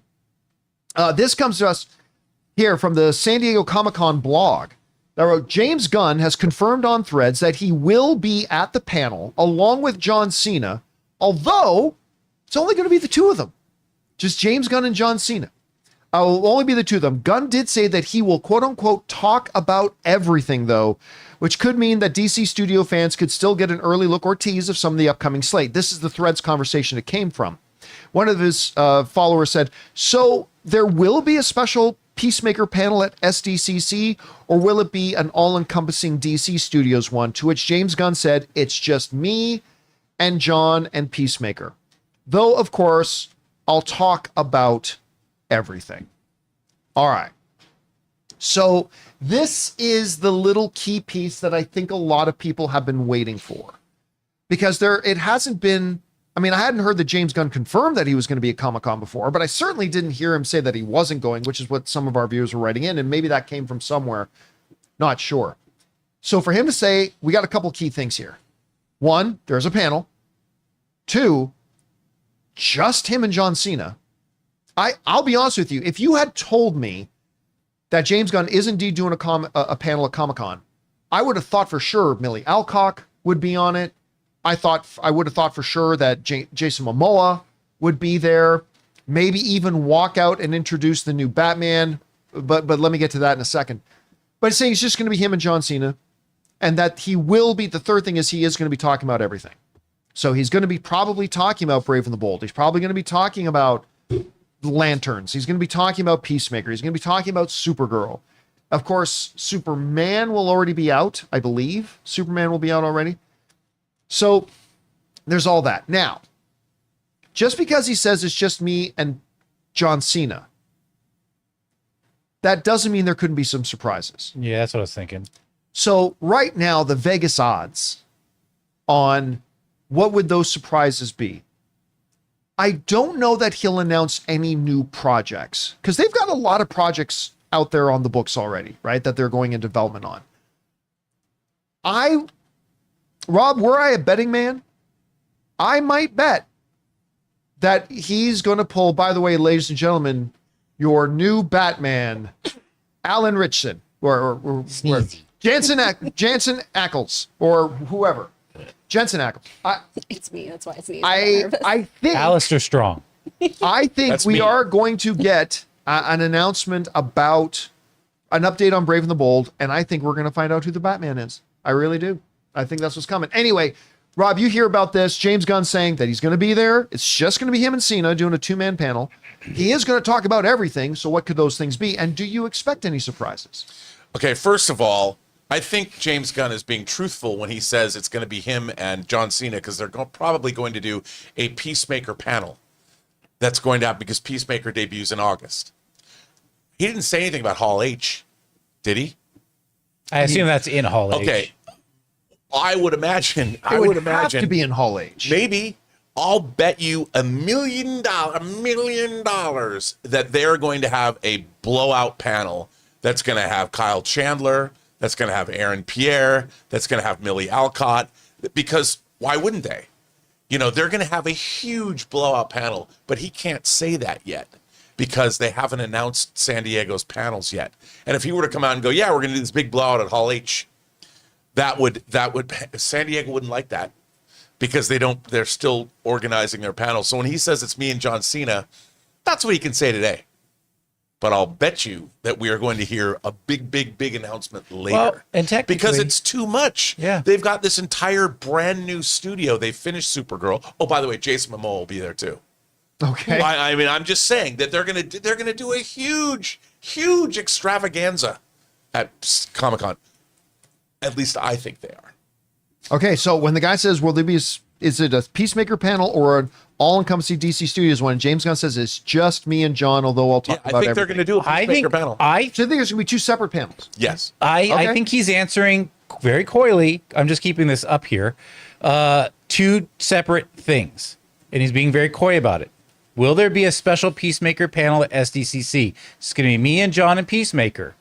This comes to us here from the San Diego Comic-Con blog that wrote, James Gunn has confirmed on Threads that he will be at the panel along with John Cena, although it's only going to be the 2 of them. Just James Gunn and John Cena. Will only be the 2 of them. Gunn did say that he will quote unquote talk about everything though, which could mean that DC studio fans could still get an early look or tease of some of the upcoming slate. This is the Threads conversation it came from. One of his followers said, so there will be a special Peacemaker panel at SDCC, or will it be an all-encompassing DC Studios one? To which James Gunn said, it's just me and John and Peacemaker. Though, of course, I'll talk about everything. All right. So this is the little key piece that I think a lot of people have been waiting for, because it hasn't been. I mean, I hadn't heard that James Gunn confirmed that he was going to be at Comic-Con before, but I certainly didn't hear him say that he wasn't going, which is what some of our viewers were writing in, and maybe that came from somewhere. Not sure. So for him to say, we got a couple key things here. One, there's a panel. Two, just him and John Cena. I'll be honest with you. If you had told me that James Gunn is indeed doing a panel at Comic-Con, I would have thought for sure Millie Alcock would be on it. I would have thought for sure that Jason Momoa would be there, maybe even walk out and introduce the new Batman. But let me get to that in a second. But it's saying it's just going to be him and John Cena, and that he will be. The third thing is he is going to be talking about everything. So he's going to be probably talking about Brave and the Bold. He's probably going to be talking about Lanterns. He's going to be talking about Peacemaker. He's going to be talking about Supergirl. Of course, Superman will already be out, I believe. Superman will be out already. So there's all that. Now, just because he says it's just me and John Cena, that doesn't mean there couldn't be some surprises. Yeah, that's what I was thinking. So right now, the Vegas odds on what would those surprises be? I don't know that he'll announce any new projects, because they've got a lot of projects out there on the books already, right? That they're going in development on. Rob, were I a betting man, I might bet that he's going to pull, by the way, ladies and gentlemen, your new Batman, Alan Ritchson, or Jansen Ackles, or whoever. Jensen Ackles. It's me. That's why it's me. I think Alistair Strong. I think we are going to get an announcement about an update on Brave and the Bold, and I think we're going to find out who the Batman is. I really do. I think that's what's coming. Anyway, Rob, you hear about this. James Gunn saying that he's going to be there. It's just going to be him and Cena doing a two-man panel. He is going to talk about everything. So what could those things be? And do you expect any surprises? Okay, first of all, I think James Gunn is being truthful when he says it's going to be him and John Cena, because they're probably going to do a Peacemaker panel that's going to happen because Peacemaker debuts in August. He didn't say anything about Hall H, did he? I assume that's in Hall H. Okay. I would imagine. Have to be in Hall H. Maybe. I'll bet you $1 million that they're going to have a blowout panel that's going to have Kyle Chandler, that's going to have Aaron Pierre, that's going to have Millie Alcott, because why wouldn't they? You know, they're going to have a huge blowout panel, but he can't say that yet because they haven't announced San Diego's panels yet. And if he were to come out and go, yeah, we're going to do this big blowout at Hall H, that would San Diego wouldn't like that, because they're still organizing their panels. So when he says it's me and John Cena, that's what he can say today. But I'll bet you that we are going to hear a big announcement later. Well, and technically, because it's too much. Yeah. They've got this entire brand new studio. They finished Supergirl. Oh, by the way, Jason Momoa will be there too. Okay. I mean, I'm just saying that they're gonna do a huge extravaganza at Comic-Con. At least I think they are. Okay, so when the guy says, will there be, is it a Peacemaker panel or an all-encompassing DC Studios one? James Gunn says it's just me and John, although I'll talk about everything. I think they're going to do a Peacemaker panel. So you think there's going to be two separate panels? Yes. I think he's answering very coyly. I'm just keeping this up here. Two separate things. And he's being very coy about it. Will there be a special Peacemaker panel at SDCC? It's going to be me and John and Peacemaker.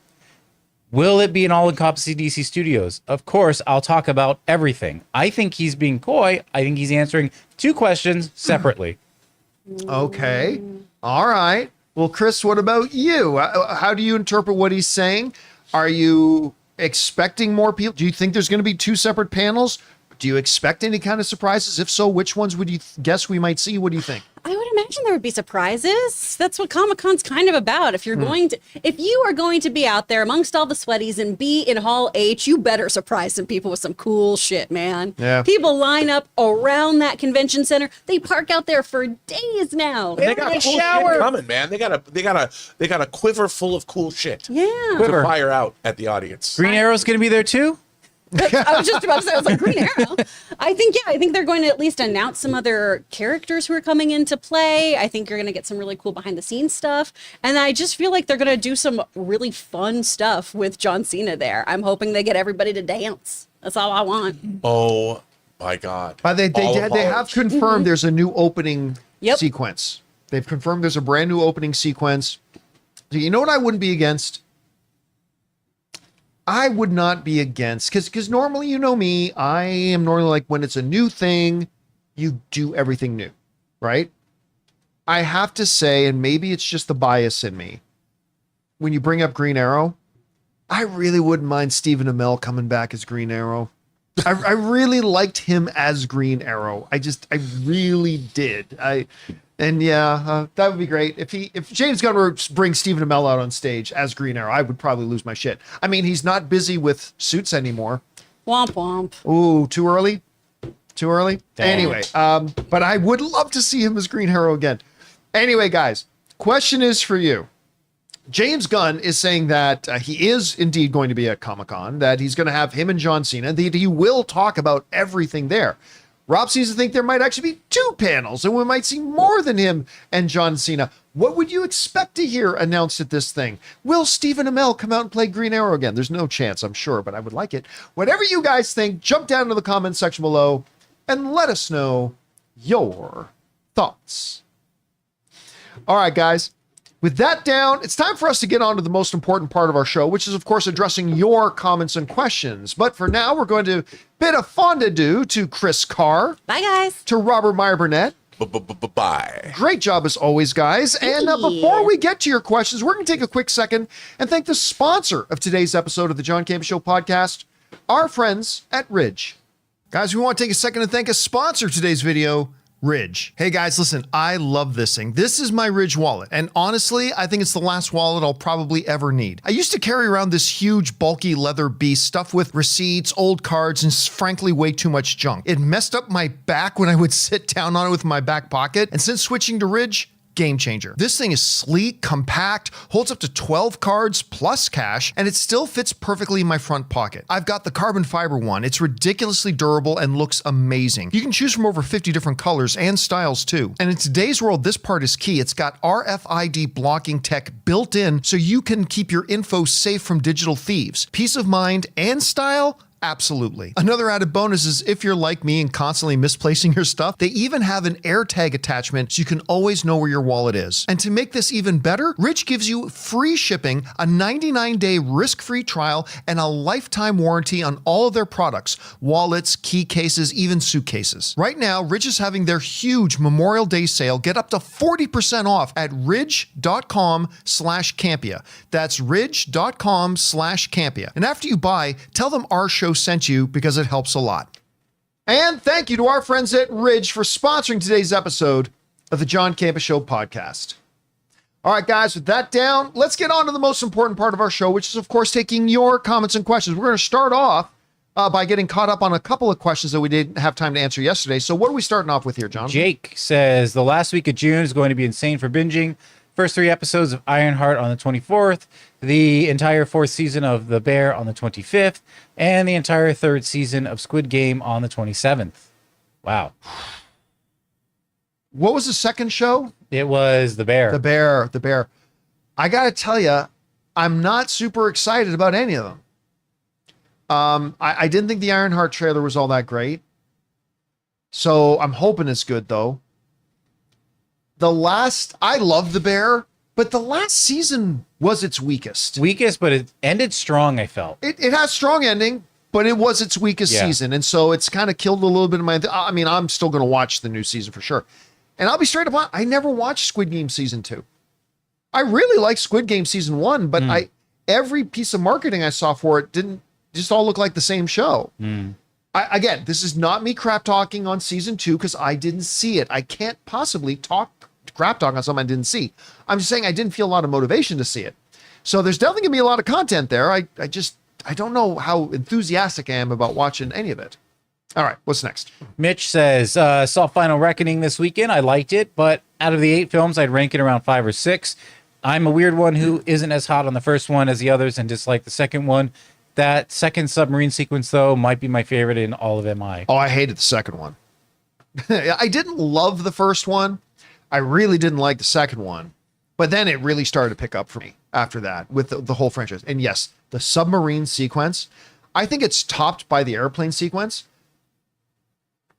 Will it be an all-encompassing DC Studios? Of course, I'll talk about everything. I think he's being coy. I think he's answering two questions separately. Okay. All right. Well, Chris, what about you? How do you interpret what he's saying? Are you expecting more people? Do you think there's going to be two separate panels? Do you expect any kind of surprises? If so, which ones would you guess we might see? What do you think? I would imagine there would be surprises. That's what Comic-Con's kind of about. If you are going to be out there amongst all the sweaties and be in Hall H, you better surprise some people with some cool shit, man. Yeah. People line up around that convention center. They park out there for days now. They got cool shit coming, man. They got a quiver full of cool shit. Yeah. To fire out at the audience. Green Arrow's going to be there too? I was just about to say, I was like, Green Arrow. I think they're going to at least announce some other characters who are coming into play. I think you're going to get some really cool behind the scenes stuff. And I just feel like they're going to do some really fun stuff with John Cena there. I'm hoping they get everybody to dance. That's all I want. Oh my God. They have confirmed there's a new opening sequence. They've confirmed there's a brand new opening sequence. So you know what I wouldn't be against? I would not be against, because normally, you know me, I am normally like, when it's a new thing, you do everything new, right? I have to say, and maybe it's just the bias in me, when you bring up Green Arrow, I really wouldn't mind Stephen Amell coming back as Green Arrow. I really liked him as Green Arrow. I really did. That would be great. If James Gunn were to bring Stephen Amell out on stage as Green Arrow, I would probably lose my shit. I mean, he's not busy with suits anymore. Womp womp. Ooh, too early? Too early? Dang. Anyway, but I would love to see him as Green Arrow again. Anyway, guys, question is for you. James Gunn is saying that he is indeed going to be at Comic-Con, that he's going to have him and John Cena, that he will talk about everything there. Rob seems to think there might actually be 2 panels, and we might see more than him and John Cena. What would you expect to hear announced at this thing? Will Stephen Amell come out and play Green Arrow again? There's no chance, I'm sure, but I would like it. Whatever you guys think, jump down to the comments section below and let us know your thoughts. All right, guys. With that down, it's time for us to get on to the most important part of our show, which is, of course, addressing your comments and questions. But for now, we're going to bid a fond adieu to Chris Carr. Bye, guys. To Robert Meyer Burnett. Bye. Great job as always, guys. And before we get to your questions, we're going to take a quick second and thank the sponsor of today's episode of the John Campea Show podcast, our friends at Ridge. Guys, we want to take a second to thank a sponsor of today's video, Ridge. Hey guys, listen, I love this thing. This is my Ridge wallet, and honestly, I think it's the last wallet I'll probably ever need. I used to carry around this huge, bulky leather beast stuffed with receipts, old cards, and frankly, way too much junk. It messed up my back when I would sit down on it with my back pocket, and since switching to Ridge, game changer. This thing is sleek, compact, holds up to 12 cards plus cash, and it still fits perfectly in my front pocket. I've got the carbon fiber one. It's ridiculously durable and looks amazing. You can choose from over 50 different colors and styles too. And in today's world, this part is key. It's got RFID blocking tech built in so you can keep your info safe from digital thieves. Peace of mind and style? Absolutely. Another added bonus is if you're like me and constantly misplacing your stuff, they even have an AirTag attachment so you can always know where your wallet is. And to make this even better, Ridge gives you free shipping, a 99-day risk-free trial, and a lifetime warranty on all of their products, wallets, key cases, even suitcases. Right now, Ridge is having their huge Memorial Day sale. Get up to 40% off at ridge.com/Campea. That's ridge.com/Campea. And after you buy, tell them our show sent you because it helps a lot. And thank you to our friends at Ridge for sponsoring today's episode of the John Campea Show podcast. All right, guys, with that down, let's get on to the most important part of our show, which is, of course, taking your comments and questions. We're going to start off by getting caught up on a couple of questions that we didn't have time to answer yesterday. So what are we starting off with here, John? Jake says the last week of June is going to be insane for binging. First 3 episodes of Ironheart on the 24th, the entire 4th season of The Bear on the 25th, and the entire 3rd season of Squid Game on the 27th. Wow. What was the second show? It was The Bear. The Bear. I got to tell you, I'm not super excited about any of them. I didn't think the Ironheart trailer was all that great. So I'm hoping it's good, though. I love The Bear, but the last season was its weakest. But it ended strong, I felt. It has strong ending, but it was its weakest season. And so it's kind of killed a little bit of my... I mean, I'm still going to watch the new season for sure. And I'll be straight up, I never watched Squid Game Season 2. I really liked Squid Game Season 1, but every piece of marketing I saw for it didn't just all look like the same show. Again, this is not me crap talking on Season 2 because I didn't see it. I can't possibly crap talk on something I didn't see. I'm just saying I didn't feel a lot of motivation to see it. So there's definitely gonna be a lot of content there. I don't know how enthusiastic I am about watching any of it. All right, what's next? Mitch says, saw Final Reckoning this weekend. I liked it, but out of the 8 films, I'd rank it around 5 or 6. I'm a weird one who isn't as hot on the first one as the others and dislike the second one. That second submarine sequence, though, might be my favorite in all of MI. Oh, I hated the second one. I didn't love the first one. I really didn't like the second one. But then it really started to pick up for me after that with the whole franchise. And yes, the submarine sequence, I think it's topped by the airplane sequence.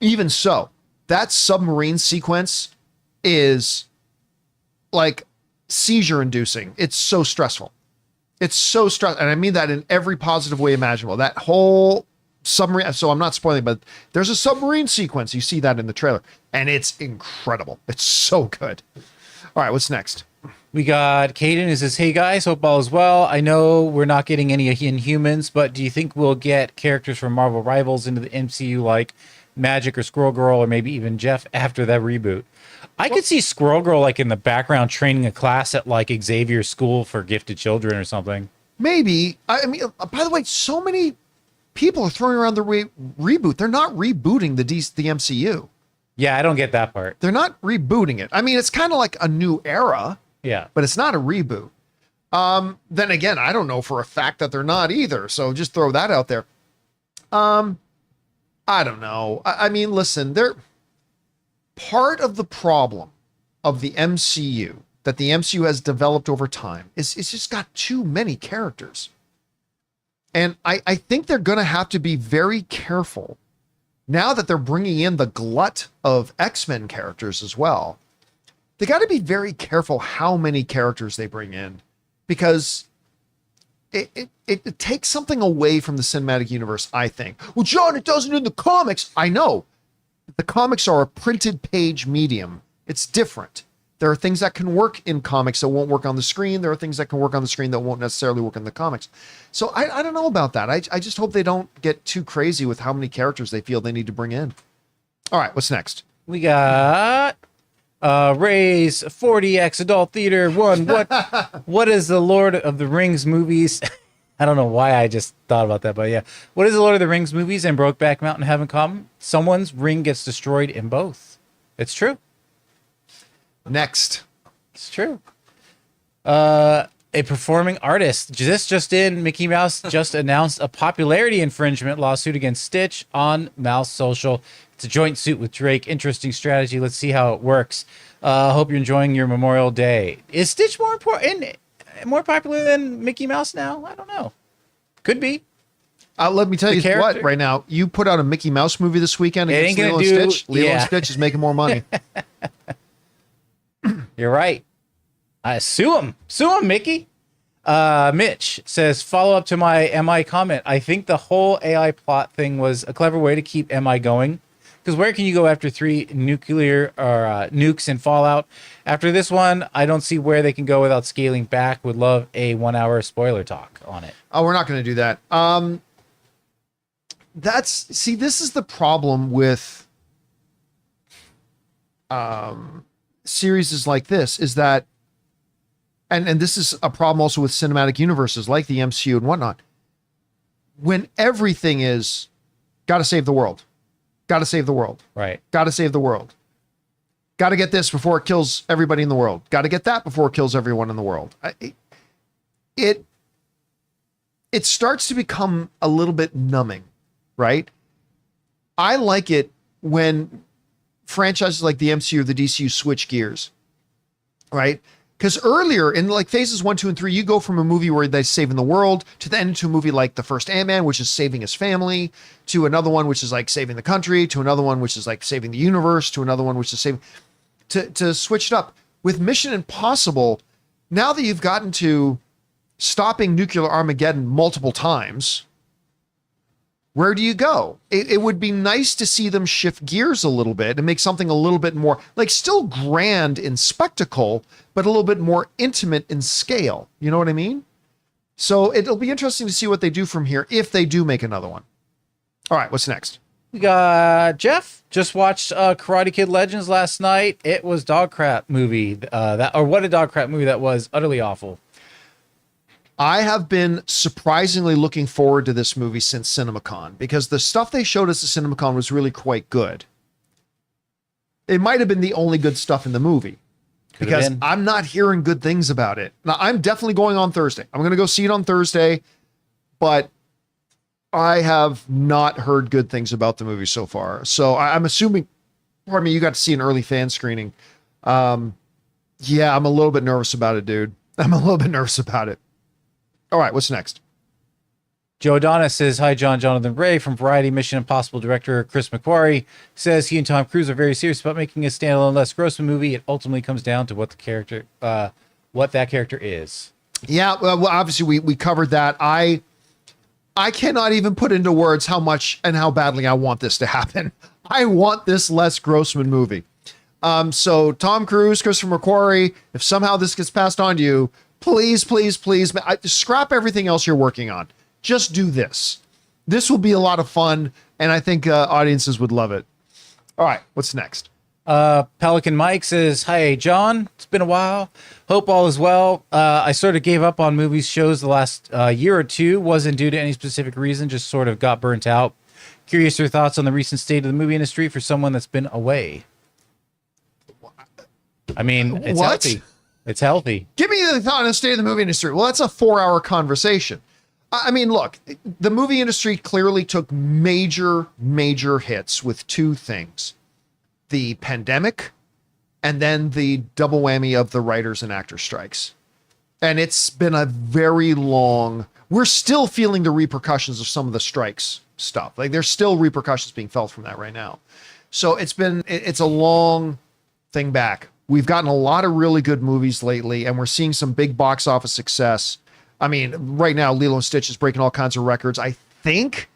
Even so, that submarine sequence is like seizure inducing. It's so stressful. It's so stressful. And I mean that in every positive way imaginable. That whole submarine. So I'm not spoiling, but there's a submarine sequence. You see that in the trailer and it's incredible. It's so good. All right. What's next? We got Caden who says, hey guys, hope all is well. I know we're not getting any Inhumans, but do you think we'll get characters from Marvel rivals into the MCU like Magic or Squirrel Girl or maybe even Jeff after that reboot? I could see Squirrel Girl like in the background training a class at like Xavier's School for Gifted Children or something. Maybe. I mean, by the way, so many people are throwing around the reboot. They're not rebooting the MCU. Yeah, I don't get that part. They're not rebooting it. I mean, it's kind of like a new era. Yeah. But it's not a reboot. Then again, I don't know for a fact that they're not either. So just throw that out there. I don't know. I mean, listen, they're part of the problem of the MCU that the MCU has developed over time is it's just got too many characters. And I think they're going to have to be very careful now that they're bringing in the glut of X-Men characters as well. They got to be very careful how many characters they bring in because it takes something away from the cinematic universe, I think. Well, John, it doesn't in the comics. I know. The comics are a printed page medium. It's different. There are things that can work in comics that won't work on the screen. There are things that can work on the screen that won't necessarily work in the comics. So I don't know about that. I just hope they don't get too crazy with how many characters they feel they need to bring in. All right, what's next? We got Ray's 40X Adult Theater 1. What is the Lord of the Rings movies? I don't know why I just thought about that, but yeah. What is the Lord of the Rings movies and Brokeback Mountain have in common? Someone's ring gets destroyed in both. It's true. Next. It's true. A performing artist. This just in, Mickey Mouse just announced a popularity infringement lawsuit against Stitch on Mouse Social. It's a joint suit with Drake. Interesting strategy. Let's see how it works. Hope you're enjoying your Memorial Day. Is Stitch more important, more popular than Mickey Mouse now? I don't know. Could be. Let me tell The you character? what, right now, you put out a Mickey Mouse movie this weekend It against ain't Lilo gonna and do- Stitch. Lilo and yeah. Stitch is making more money. You're right. Sue him. Sue him, Mickey. Mitch says, follow up to my MI comment. I think the whole AI plot thing was a clever way to keep MI going. Because where can you go after 3 nuclear or nukes in Fallout? After this one, I don't see where they can go without scaling back. Would love a 1-hour spoiler talk on it. Oh, we're not going to do that. This is the problem with series like this is that, and this is a problem also with cinematic universes like the MCU and whatnot. When everything is got to save the world, got to save the world, Right. got to save the world, got to get this before it kills everybody in the world, got to get that before it kills everyone in the world. It starts to become a little bit numbing, right? I like it when franchises like the MCU or the DCU switch gears, right? Because earlier in like phases 1, 2, and 3, you go from a movie where they're saving the world to then to a movie like the first Ant-Man, which is saving his family, to another one which is like saving the country, to another one which is like saving the universe, to another one which is saving. To switch it up with Mission Impossible. Now that you've gotten to stopping nuclear Armageddon multiple times, where do you go? It would be nice to see them shift gears a little bit and make something a little bit more, like still grand in spectacle, but a little bit more intimate in scale. You know what I mean? So it'll be interesting to see what they do from here if they do make another one. All right, what's next? We got Jeff. Just watched Karate Kid Legends last night. It was dog crap movie. What a dog crap movie that was. Utterly awful. I have been surprisingly looking forward to this movie since CinemaCon because the stuff they showed us at CinemaCon was really quite good. It might have been the only good stuff in the movie because I'm not hearing good things about it. Now, I'm definitely going on Thursday. I'm going to go see it on Thursday, but I have not heard good things about the movie so far. So I'm assuming, pardon me, you got to see an early fan screening. Yeah, I'm a little bit nervous about it, dude. I'm a little bit nervous about it. All right, what's next? Joe Adonis says, hi, John. Jonathan Ray from Variety. Mission Impossible director Chris McQuarrie says he and Tom Cruise are very serious about making a standalone Les Grossman movie. It ultimately comes down to what that character is. Yeah, well, obviously we covered that. I cannot even put into words how much and how badly I want this to happen. I want this Les Grossman movie. So Tom Cruise, Christopher McQuarrie, if somehow this gets passed on to you, please, please, please, scrap everything else you're working on. Just do this. This will be a lot of fun, and I think audiences would love it. All right, what's next? Pelican Mike says, hi, John. It's been a while. Hope all is well. I sort of gave up on movies, shows the last year or two. Wasn't due to any specific reason, just sort of got burnt out. Curious your thoughts on the recent state of the movie industry for someone that's been away. I mean, it's healthy. It's healthy. Give me the thought on the state of the movie industry. Well, that's a 4-hour conversation. I mean, look, the movie industry clearly took major, major hits with two things. The pandemic and then the double whammy of the writers and actors strikes. And it's been a very long, we're still feeling the repercussions of some of the strikes stuff. Like there's still repercussions being felt from that right now. So it's a long thing back. We've gotten a lot of really good movies lately, and we're seeing some big box office success. I mean, right now, Lilo and Stitch is breaking all kinds of records. I think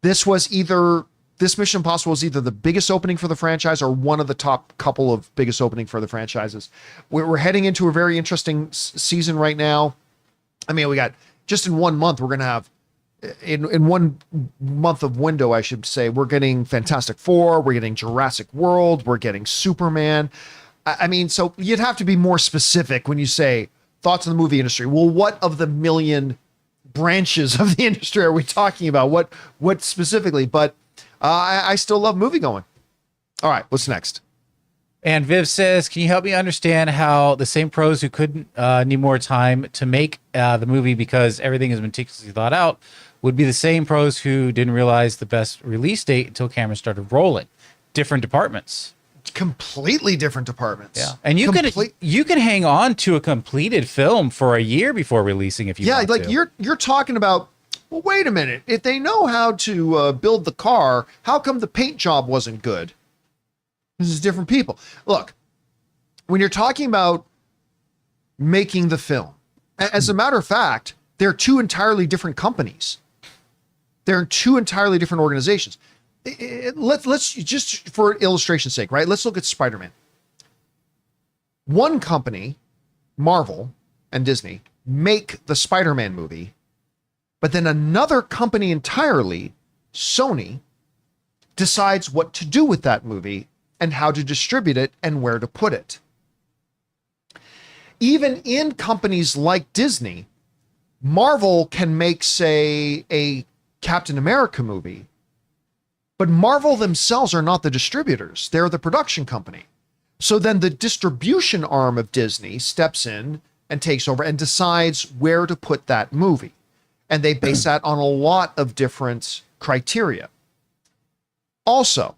this Mission Impossible was either the biggest opening for the franchise or one of the top couple of biggest opening for the franchises. We're heading into a very interesting season right now. I mean, we got just in 1 month, we're going to have in 1 month of window, I should say, we're getting Fantastic Four, we're getting Jurassic World, we're getting Superman. I mean, so you'd have to be more specific when you say thoughts on the movie industry. Well, what of the million branches of the industry are we talking about? What specifically? But I still love movie going. All right, what's next? And Viv says, can you help me understand how the same pros who couldn't need more time to make the movie because everything is meticulously thought out would be the same pros who didn't realize the best release date until cameras started rolling? Different departments. Completely different departments. Yeah, and you can hang on to a completed film for a year before releasing if you want like to. You're talking about, well, wait a minute, if they know how to build the car, how come the paint job wasn't good? This is different people. Look, when you're talking about making the film, as a matter of fact, they're two entirely different companies. They're two entirely different organizations. Let's just for illustration's sake, right? Let's look at Spider-Man. One company, Marvel and Disney, make the Spider-Man movie, but then another company entirely, Sony, decides what to do with that movie and how to distribute it and where to put it. Even in companies like Disney, Marvel can make, say, a Captain America movie, but Marvel themselves are not the distributors. They're the production company. So then the distribution arm of Disney steps in and takes over and decides where to put that movie. And they base that on a lot of different criteria. Also,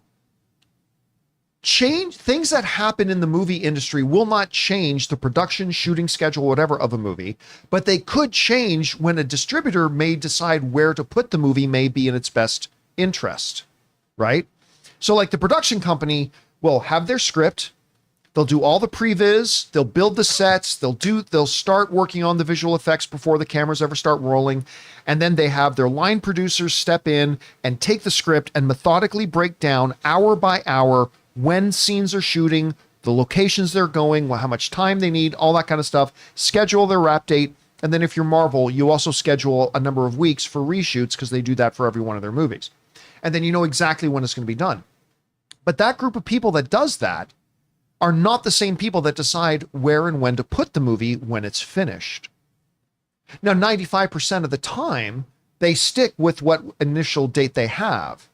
things that happen in the movie industry will not change the production, shooting schedule, whatever of a movie, but they could change when a distributor may decide where to put the movie may be in its best interest. Right? So like the production company will have their script, they'll do all the previs, they'll build the sets, they'll start working on the visual effects before the cameras ever start rolling, and then they have their line producers step in and take the script and methodically break down hour by hour when scenes are shooting, the locations they're going, how much time they need, all that kind of stuff, schedule their wrap date, and then if you're Marvel, you also schedule a number of weeks for reshoots because they do that for every one of their movies. And then you know exactly when it's going to be done. But that group of people that does that are not the same people that decide where and when to put the movie when it's finished. Now, 95% of the time, they stick with what initial date they have.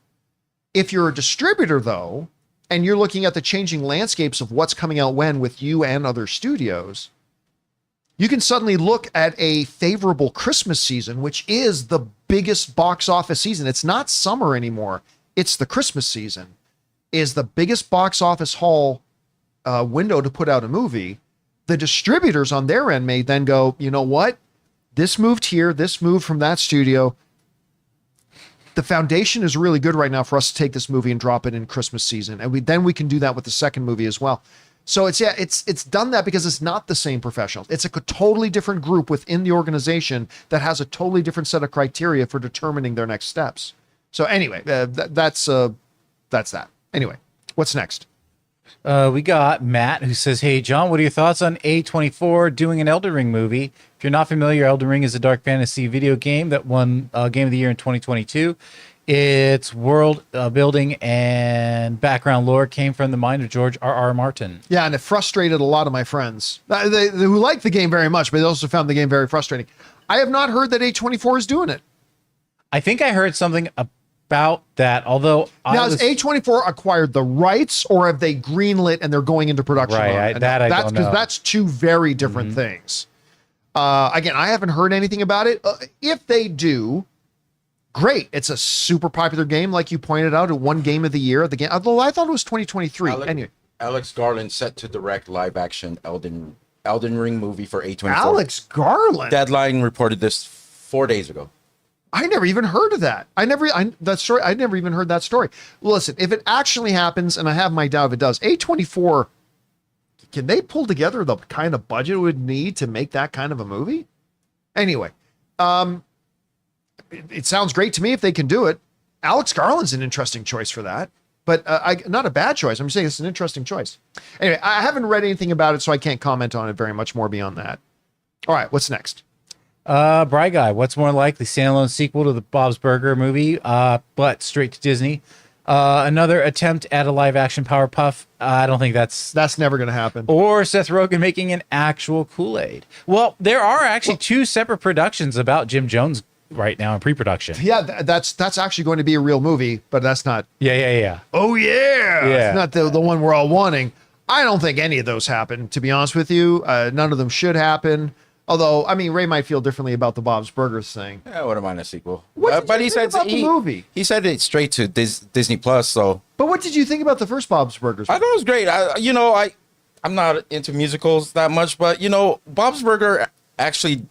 If you're a distributor, though, and you're looking at the changing landscapes of what's coming out when with you and other studios, you can suddenly look at a favorable Christmas season, which is the biggest box office season. It's not summer anymore. It's the Christmas season. Is the biggest box office haul window to put out a movie. The distributors on their end may then go, you know what? This moved here. This moved from that studio. The foundation is really good right now for us to take this movie and drop it in Christmas season. And we can do that with the second movie as well. So it's done that because it's not the same professionals. It's a totally different group within the organization that has a totally different set of criteria for determining their next steps. So anyway, that's that. Anyway, what's next? We got Matt who says, "Hey John, what are your thoughts on A24 doing an Elden Ring movie? If you're not familiar, Elden Ring is a dark fantasy video game that won Game of the Year in 2022. Its world building and background lore came from the mind of George R.R. Martin." Yeah, and it frustrated a lot of my friends who like the game very much, but they also found the game very frustrating. I have not heard that A24 is doing it. I think I heard something about that, although now, has A24 acquired the rights, or have they greenlit and they're going into production? Right, on it? I don't know. Because that's two very different things. Again, I haven't heard anything about it. If they do, great. It's a super popular game, like you pointed out. It won Game of the Year. The game, although I thought it was 2023. Anyway, Alex Garland set to direct live-action Elden Ring movie for A24. Alex Garland. Deadline reported this 4 days ago. I never even heard of that. I never even heard that story. Listen, if it actually happens, and I have my doubt if it does, A24, can they pull together the kind of budget it would need to make that kind of a movie? Anyway, it sounds great to me if they can do it. Alex Garland's an interesting choice for that, but not a bad choice. I'm saying it's an interesting choice. Anyway, I haven't read anything about it, so I can't comment on it very much more beyond that. All right, what's next? Bry Guy, what's more likely, standalone sequel to the Bob's Burger movie, but straight to Disney? Another attempt at a live action Powerpuff. I don't think that's never going to happen. Or Seth Rogen making an actual Kool-Aid. Well, there are actually two separate productions about Jim Jones right now in pre-production. Yeah, that's actually going to be a real movie, but that's not. Yeah. Oh yeah, yeah. It's not the one we're all wanting. I don't think any of those happen, to be honest with you. None of them should happen. Although, I mean, Ray might feel differently about the Bob's Burgers thing. Yeah, I wouldn't mind a sequel. But he said about the movie. He said it's straight to Disney Plus. So. But what did you think about the first Bob's Burgers? I thought it was great. I'm not into musicals that much, but Bob's Burger actually.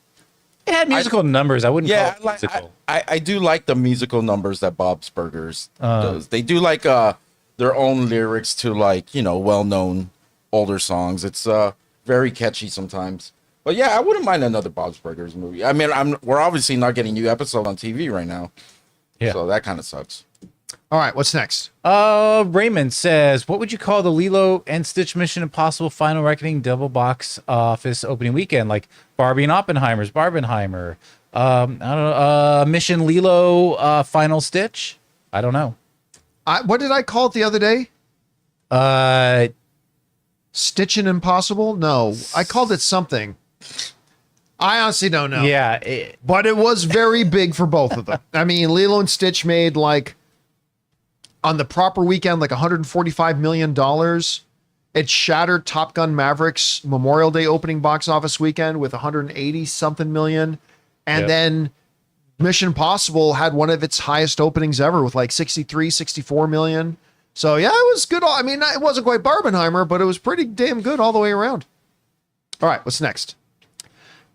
It had musical numbers. I wouldn't call it musical. I do like the musical numbers that Bob's Burgers does. They do like their own lyrics to well-known older songs. It's very catchy sometimes. But yeah, I wouldn't mind another Bob's Burgers movie. I mean, we're obviously not getting new episodes on TV right now. Yeah. So that kind of sucks. All right, what's next? Raymond says, what would you call the Lilo and Stitch Mission Impossible Final Reckoning double box office opening weekend? Like Barbie and Oppenheimer's Barbenheimer. I don't know. Mission Lilo Final Stitch? I don't know. What did I call it the other day? Stitchin' Impossible? No, I called it something. I honestly don't know. Yeah. But it was very big for both of them. I mean, Lilo and Stitch made on the proper weekend, $145 million. It shattered Top Gun Maverick's Memorial Day opening box office weekend with 180 something million. And then Mission Impossible had one of its highest openings ever with 64 million. So yeah, it was good. I mean, it wasn't quite Barbenheimer, but it was pretty damn good all the way around. All right, what's next?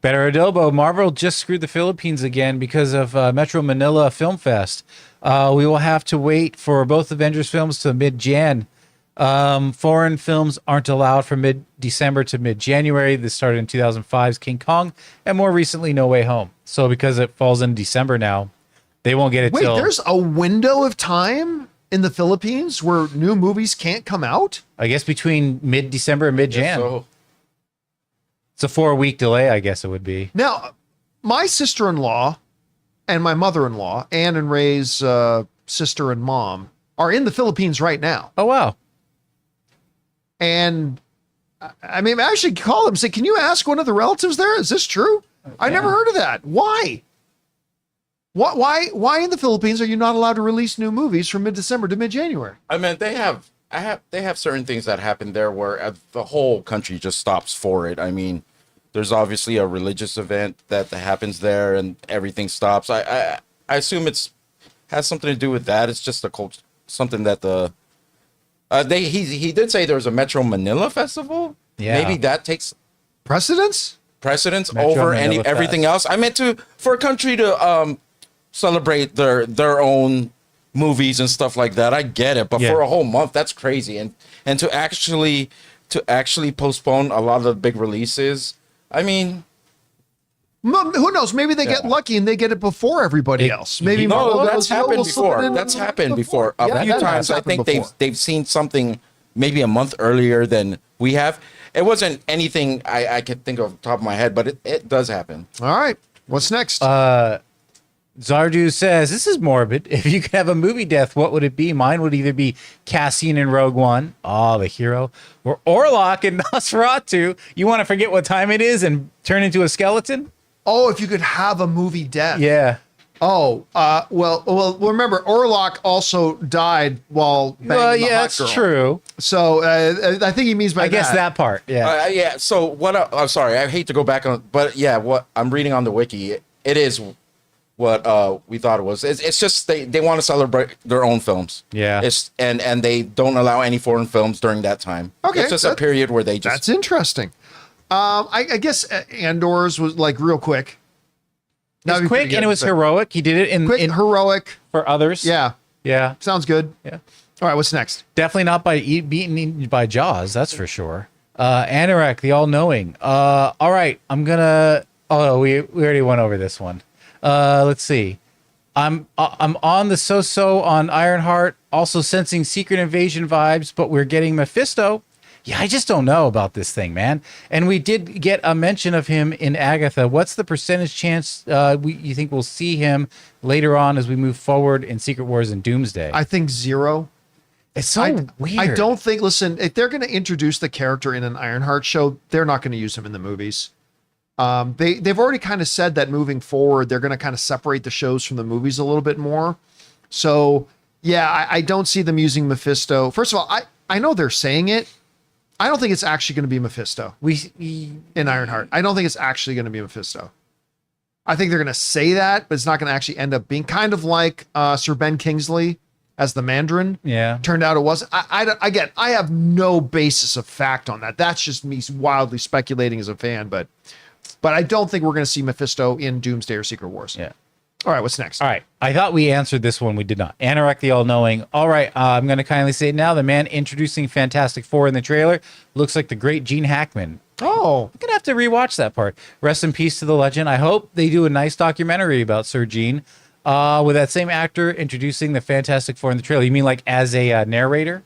Better Adobo. Marvel just screwed the Philippines again because of Metro Manila Film Fest. We will have to wait for both Avengers films to mid-Jan. Foreign films aren't allowed from mid-December to mid-January. This started in 2005's King Kong, and more recently, No Way Home. So because it falls in December now, they won't get it till... Wait, there's a window of time in the Philippines where new movies can't come out? I guess between mid-December and mid-Jan. So. It's a 4-week delay, I guess it would be. Now, my sister-in-law and my mother-in-law, Ann and Ray's sister and mom, are in the Philippines right now. Oh, wow. And, I mean, I should call them and say, can you ask one of the relatives there? Is this true? I never heard of that. Why? Why in the Philippines are you not allowed to release new movies from mid-December to mid-January? I mean, they have certain things that happen there where the whole country just stops for it. I mean, there's obviously a religious event that happens there and everything stops. I assume it's has something to do with that. It's just a culture, something that he did say there was a Metro Manila festival. Yeah. Maybe that takes Precedence? precedence Metro over Manila everything Fest. else. I meant for a country to celebrate their own movies and stuff like that. I get it, but Yeah. for a whole month, that's crazy. And to actually postpone a lot of the big releases. I mean, Who knows? Maybe they get Yeah. lucky and they get it before everybody else. Maybe no, Marvel that's goes, "You know, happened we'll slip it before. in That's happened before. A Yeah, few that times. has I happened think before. they've seen something maybe a month earlier than we have. It wasn't anything I could think of off the top of my head, but it does happen. All right. What's next? Zardu says, this is morbid. If you could have a movie death, what would it be? Mine would either be Cassian in Rogue One, the hero, or Orlok in Nosferatu. You want to forget what time it is and turn into a skeleton? Oh, if you could have a movie death. Yeah. Oh, well. Remember, Orlok also died while banging Well, the yeah, hot that's girl. true. So I think he means by I guess that part. Yeah. Yeah. So what? I'm sorry. I hate to go back on, but yeah, what I'm reading on the wiki, it is what we thought it was. It's just they want to celebrate their own films. Yeah. It's and they don't allow any foreign films during that time. Okay, It's just a period where they just. That's interesting. I guess Andor's was like real quick. It was That'd be quick pretty and good, it was but- heroic. He did it Quick, in heroic. for others. Yeah, Yeah. sounds good. Yeah. All right, what's next? Definitely not by beaten by Jaws, that's for sure. Anorak, the all-knowing. All right, I'm gonna. Oh, we already went over this one. Let's see. I'm on the so-so on Ironheart, also sensing Secret Invasion vibes, but we're getting Mephisto. Yeah, I just don't know about this thing, man. And we did get a mention of him in Agatha. What's the percentage chance you think we'll see him later on as we move forward in Secret Wars and Doomsday? I think 0. It's so weird. I don't think. Listen, if they're going to introduce the character in an Ironheart show, they're not going to use him in the movies. They've already kind of said that moving forward, they're going to kind of separate the shows from the movies a little bit more. So yeah, I don't see them using Mephisto. First of all, I know they're saying it. I don't think it's actually going to be Mephisto We in Ironheart. I don't think it's actually going to be Mephisto. I think they're going to say that, but it's not going to actually end up being kind of like Sir Ben Kingsley as the Mandarin. Yeah. Turned out it wasn't. Again, I have no basis of fact on that. That's just me wildly speculating as a fan, but I don't think we're going to see Mephisto in Doomsday or Secret Wars. Yeah. All right, what's next? All right. I thought we answered this one. We did not. Anorak the All-Knowing. All right. I'm going to kindly say it now. The man introducing Fantastic Four in the trailer looks like the great Gene Hackman. Oh, I'm going to have to rewatch that part. Rest in peace to the legend. I hope they do a nice documentary about Sir Gene with that same actor introducing the Fantastic Four in the trailer. You mean like as a narrator?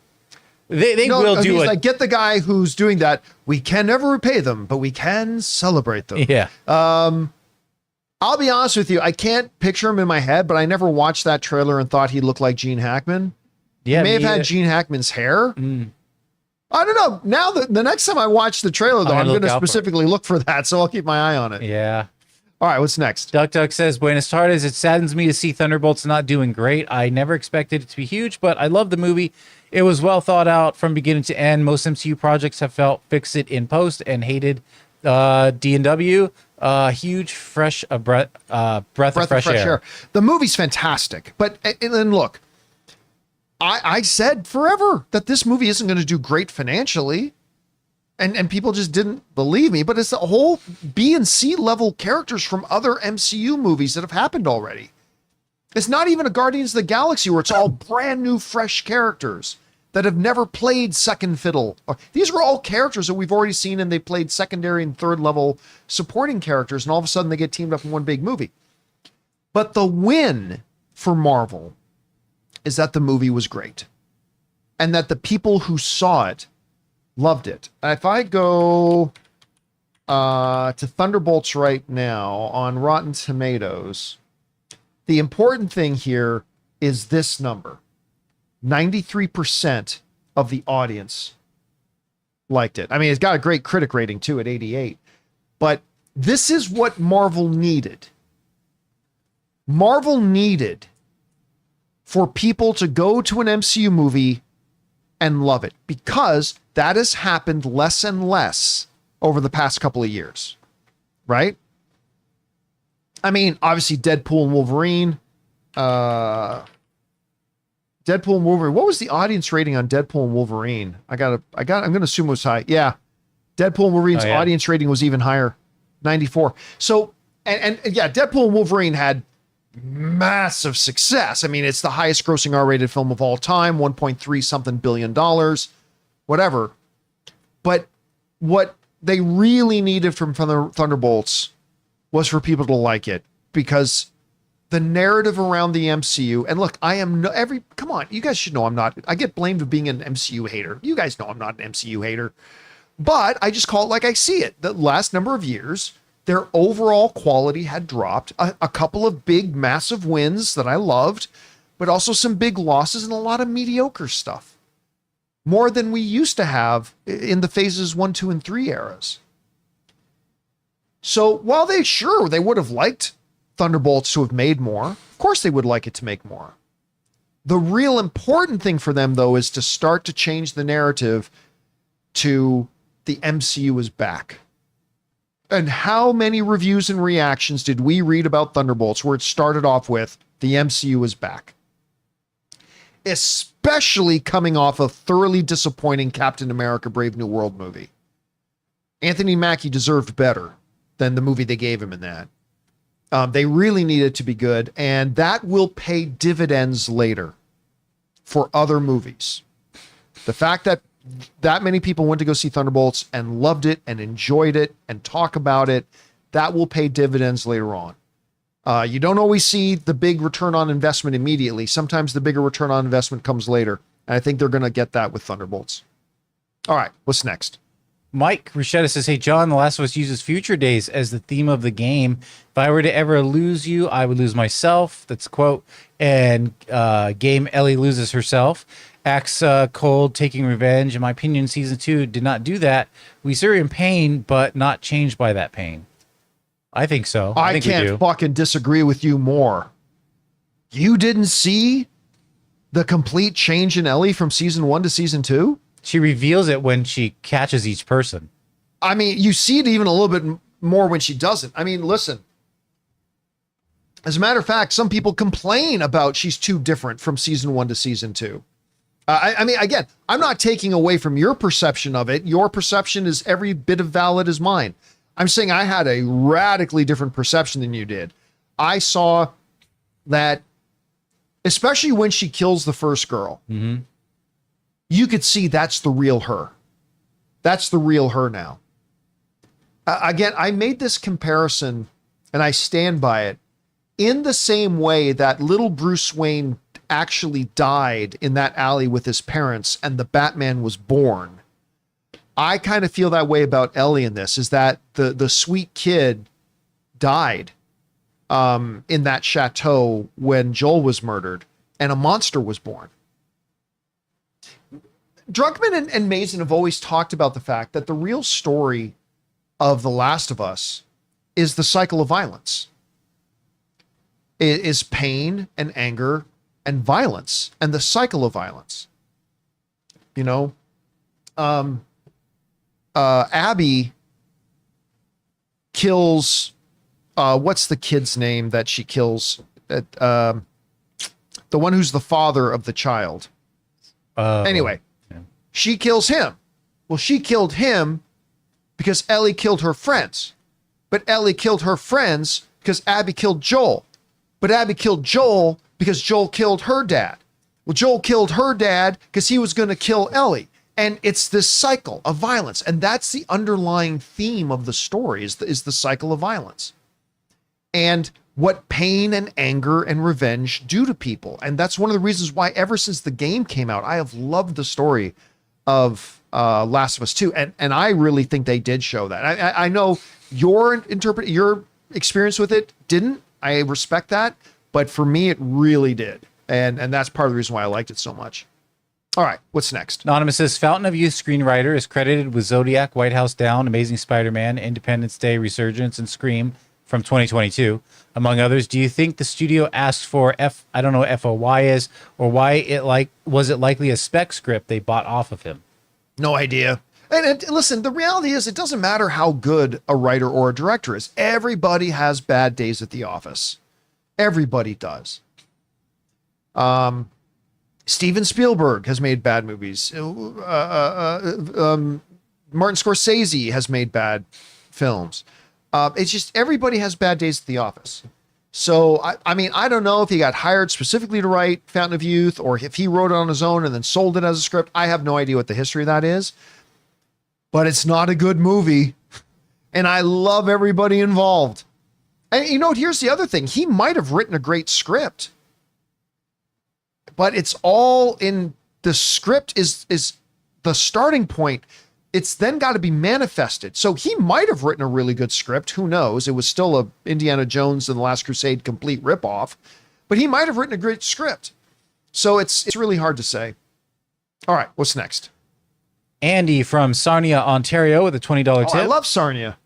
They no, will do he's it. like, get the guy who's doing that. We can never repay them, but we can celebrate them. Yeah. I'll be honest with you. I can't picture him in my head, but I never watched that trailer and thought he looked like Gene Hackman. Yeah. He may have me had either. Gene Hackman's hair. I don't know. Now the next time I watch the trailer, though, I'm I'm gonna going to look out for it. specifically look for that, so I'll keep my eye on it. Yeah. All right, what's next? Duck Duck says, Buenas tardes. It saddens me to see Thunderbolts not doing great. I never expected it to be huge, but I love the movie. It was well thought out from beginning to end. Most MCU projects have felt fix it in post and hated D&W. Huge fresh breath of fresh air. The movie's fantastic, but and then look, I said forever that this movie isn't going to do great financially, and people just didn't believe me. But it's the whole B and C level characters from other MCU movies that have happened already. It's not even a Guardians of the Galaxy where it's all brand new, fresh characters that have never played second fiddle. These were all characters that we've already seen, and they played secondary and third level supporting characters, and all of a sudden they get teamed up in one big movie. But the win for Marvel is that the movie was great, and that the people who saw it loved it. If I go to Thunderbolts right now on Rotten Tomatoes, the important thing here is this number. 93% of the audience liked it. I mean, it's got a great critic rating too at 88. But this is what Marvel needed. Marvel needed for people to go to an MCU movie and love it, because that has happened less and less over the past couple of years, right? I mean, obviously Deadpool and Wolverine, Deadpool and Wolverine. What was the audience rating on Deadpool and Wolverine? I'm going to assume it was high. Yeah. Deadpool and Wolverine's audience rating was even higher, 94. So, and yeah, Deadpool and Wolverine had massive success. I mean, it's the highest grossing R-rated film of all time, 1.3 something billion dollars, whatever. But what they really needed from Thunderbolts was for people to like it, because the narrative around the MCU, and look, come on, you guys should know I get blamed for being an MCU hater. You guys know I'm not an MCU hater, but I just call it like I see it. The last number of years, their overall quality had dropped. A couple of big, massive wins that I loved, but also some big losses and a lot of mediocre stuff. More than we used to have in the phases 1, 2, and 3 eras. So while they would have liked Thunderbolts to have made more, of course they would like it to make more. The real important thing for them, though, is to start to change the narrative to the MCU is back. And how many reviews and reactions did we read about Thunderbolts where it started off with the MCU is back? Especially coming off a thoroughly disappointing Captain America Brave New World movie. Anthony Mackie deserved better than the movie they gave him in that. They really need it to be good, and that will pay dividends later for other movies. The fact that many people went to go see Thunderbolts and loved it and enjoyed it and talk about it, that will pay dividends later on. You don't always see the big return on investment immediately. Sometimes the bigger return on investment comes later, and I think they're going to get that with Thunderbolts. All right, what's next? Mike Ruchetta says, hey, John, The Last of Us uses future days as the theme of the game. If I were to ever lose you, I would lose myself. That's a quote. And game Ellie loses herself. Acts cold, taking revenge. In my opinion, season 2 did not do that. We see her in pain, but not changed by that pain. I think so. I think can't fucking disagree with you more. You didn't see the complete change in Ellie from season 1 to season 2? She reveals it when she catches each person. I mean, you see it even a little bit more when she doesn't. I mean, listen. As a matter of fact, some people complain about she's too different from season 1 to season 2. I mean, again, I'm not taking away from your perception of it. Your perception is every bit as valid as mine. I'm saying I had a radically different perception than you did. I saw that, especially when she kills the first girl, you could see that's the real her. That's the real her now. Again, I made this comparison, and I stand by it, in the same way that little Bruce Wayne actually died in that alley with his parents and the Batman was born. I kind of feel that way about Ellie in this, is that the sweet kid died in that chateau when Joel was murdered and a monster was born. Druckmann and Mason have always talked about the fact that the real story of The Last of Us is the cycle of violence. It is pain and anger and violence and the cycle of violence. You know, Abby kills, what's the kid's name that she kills? The one who's the father of the child. Anyway, she kills him. Well, she killed him because Ellie killed her friends. But Ellie killed her friends because Abby killed Joel. But Abby killed Joel because Joel killed her dad. Well, Joel killed her dad because he was going to kill Ellie. And it's this cycle of violence. And that's the underlying theme of the story, is the cycle of violence. And what pain and anger and revenge do to people. And that's one of the reasons why ever since the game came out, I have loved the story of Last of Us 2. And I really think they did show that. I know your experience with it didn't. I respect that. But for me, it really did. And that's part of the reason why I liked it so much. All right, what's next? Anonymous says, Fountain of Youth screenwriter is credited with Zodiac, White House Down, Amazing Spider-Man, Independence Day, Resurgence, and Scream from 2022, among others. Do you think the studio asked for I don't know what FOY is, or why was it likely a spec script they bought off of him? No idea. And listen, the reality is it doesn't matter how good a writer or a director is. Everybody has bad days at the office. Everybody does. Steven Spielberg has made bad movies. Martin Scorsese has made bad films. It's just everybody has bad days at the office. So, I mean, I don't know if he got hired specifically to write Fountain of Youth or if he wrote it on his own and then sold it as a script. I have no idea what the history of that is. But it's not a good movie. And I love everybody involved. And you know what? Here's the other thing. He might have written a great script. But it's all in the script is the starting point. It's then got to be manifested. So he might have written a really good script. Who knows? It was still a Indiana Jones and the Last Crusade complete ripoff. But he might have written a great script. So it's really hard to say. All right, what's next? Andy from Sarnia, Ontario with a $20 tip. I love Sarnia.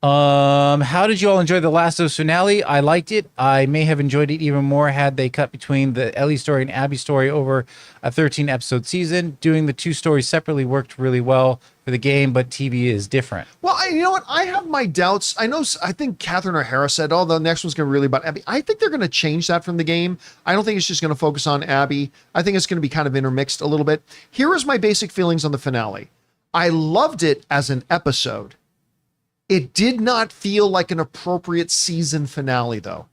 How did you all enjoy the Last of Us finale? I liked it. I may have enjoyed it even more had they cut between the Ellie story and Abby story over a 13 episode season. Doing the two stories separately worked really well for the game, but TV is different. Well, you know what? I have my doubts. I think Catherine O'Hara said, oh, the next one's going to be really about Abby. I think they're going to change that from the game. I don't think it's just going to focus on Abby. I think it's going to be kind of intermixed a little bit. Here is my basic feelings on the finale. I loved it as an episode. It did not feel like an appropriate season finale, though.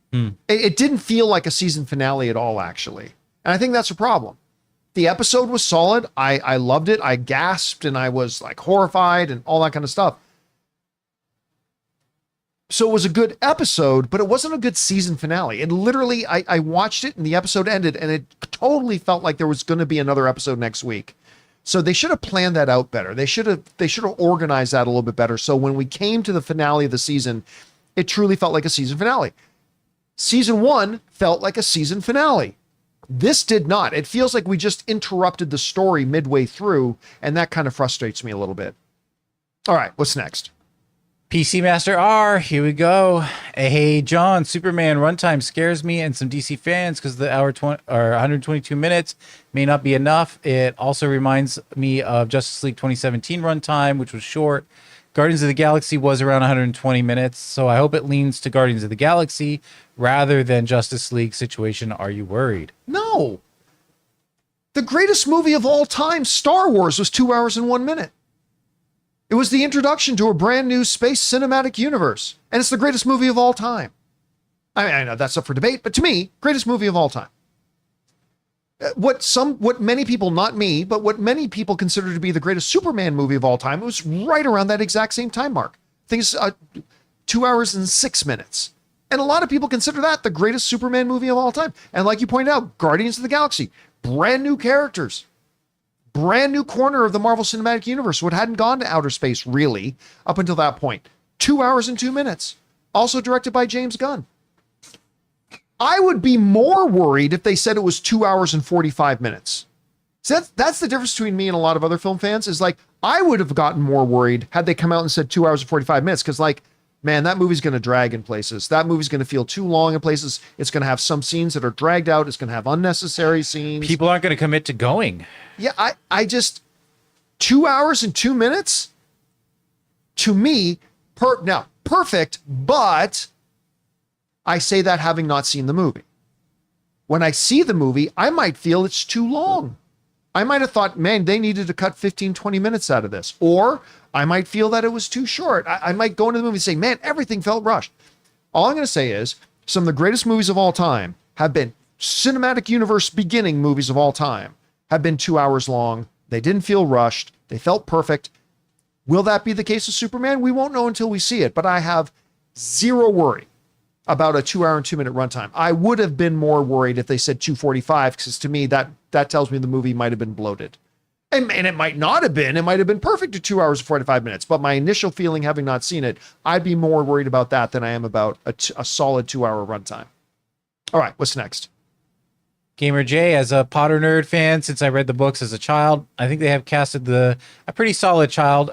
It didn't feel like a season finale at all, actually. And I think that's a problem. The episode was solid. I loved it. I gasped and I was like horrified and all that kind of stuff. So it was a good episode, but it wasn't a good season finale. And literally, I watched it and the episode ended and it totally felt like there was going to be another episode next week. So they should have planned that out better. They should have organized that a little bit better. So when we came to the finale of the season, it truly felt like a season finale. Season 1 felt like a season finale. This did not. It feels like we just interrupted the story midway through, and that kind of frustrates me a little bit. All right, what's next? PC Master R, here we go. Hey, John, Superman runtime scares me and some DC fans because the hour 20 or 122 minutes may not be enough. It also reminds me of Justice League 2017 runtime, which was short. Guardians of the Galaxy was around 120 minutes, so I hope it leans to Guardians of the Galaxy rather than Justice League situation. Are you worried? No. The greatest movie of all time, Star Wars, was 2 hours and 1 minute. It was the introduction to a brand new space cinematic universe, and it's the greatest movie of all time. I know that's up for debate, but to me, greatest movie of all time. What many people, not me, but what many people consider to be the greatest Superman movie of all time, it was right around that exact same time mark. I think it's 2 hours and 6 minutes. And a lot of people consider that the greatest Superman movie of all time. And like you pointed out, Guardians of the Galaxy, brand new characters. Brand new corner of the Marvel Cinematic Universe, what hadn't gone to outer space really up until that point. 2 hours and 2 minutes. Also directed by James Gunn. I would be more worried if they said it was 2 hours and 45 minutes. So that's the difference between me and a lot of other film fans is like, I would have gotten more worried had they come out and said 2 hours and 45 minutes. Cause like, man, that movie's going to drag in places. That movie's going to feel too long in places. It's going to have some scenes that are dragged out. It's going to have unnecessary scenes. People aren't going to commit to going. Yeah, I just 2 hours and 2 minutes to me, perfect, but I say that having not seen the movie. When I see the movie, I might feel it's too long. I might have thought, man, they needed to cut 15, 20 minutes out of this. Or I might feel that it was too short. I might go into the movie and say, man, everything felt rushed. All I'm going to say is some of the greatest movies of all time have been cinematic universe beginning movies of all time. Have been 2 hours long. They didn't feel rushed. They felt perfect. Will that be the case of Superman? We won't know until we see it, but I have zero worry about a 2 hour and 2 minute runtime. I would have been more worried if they said 245, because to me, that tells me the movie might have been bloated. And it might not have been. It might have been perfect at 2 hours and 45 minutes. But my initial feeling, having not seen it, I'd be more worried about that than I am about a solid 2 hour runtime. All right, what's next? Gamer J, as a Potter nerd fan, since I read the books as a child, I think they have casted a pretty solid child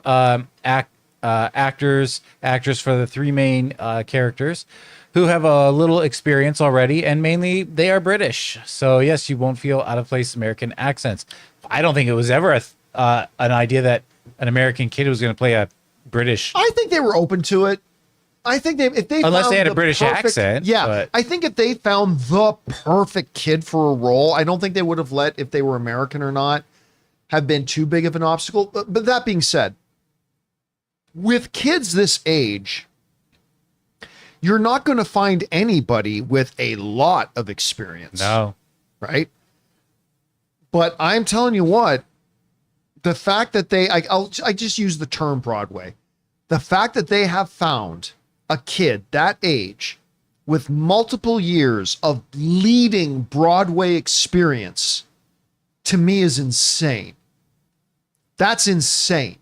actors for the three main characters who have a little experience already, and mainly they are British. So yes, you won't feel out of place American accents. I don't think it was ever an idea that an American kid was going to play a British. I think they were open to it. I think if they Unless found they had a the British accent, yeah. but- I think if they found the perfect kid for a role, I don't think they would have let, if they were American or not, have been too big of an obstacle. But that being said, with kids this age, you're not going to find anybody with a lot of experience. No. Right? But I'm telling you what, the fact that I just use the term Broadway. The fact that they have found a kid that age with multiple years of leading Broadway experience, to me, is insane. That's insane.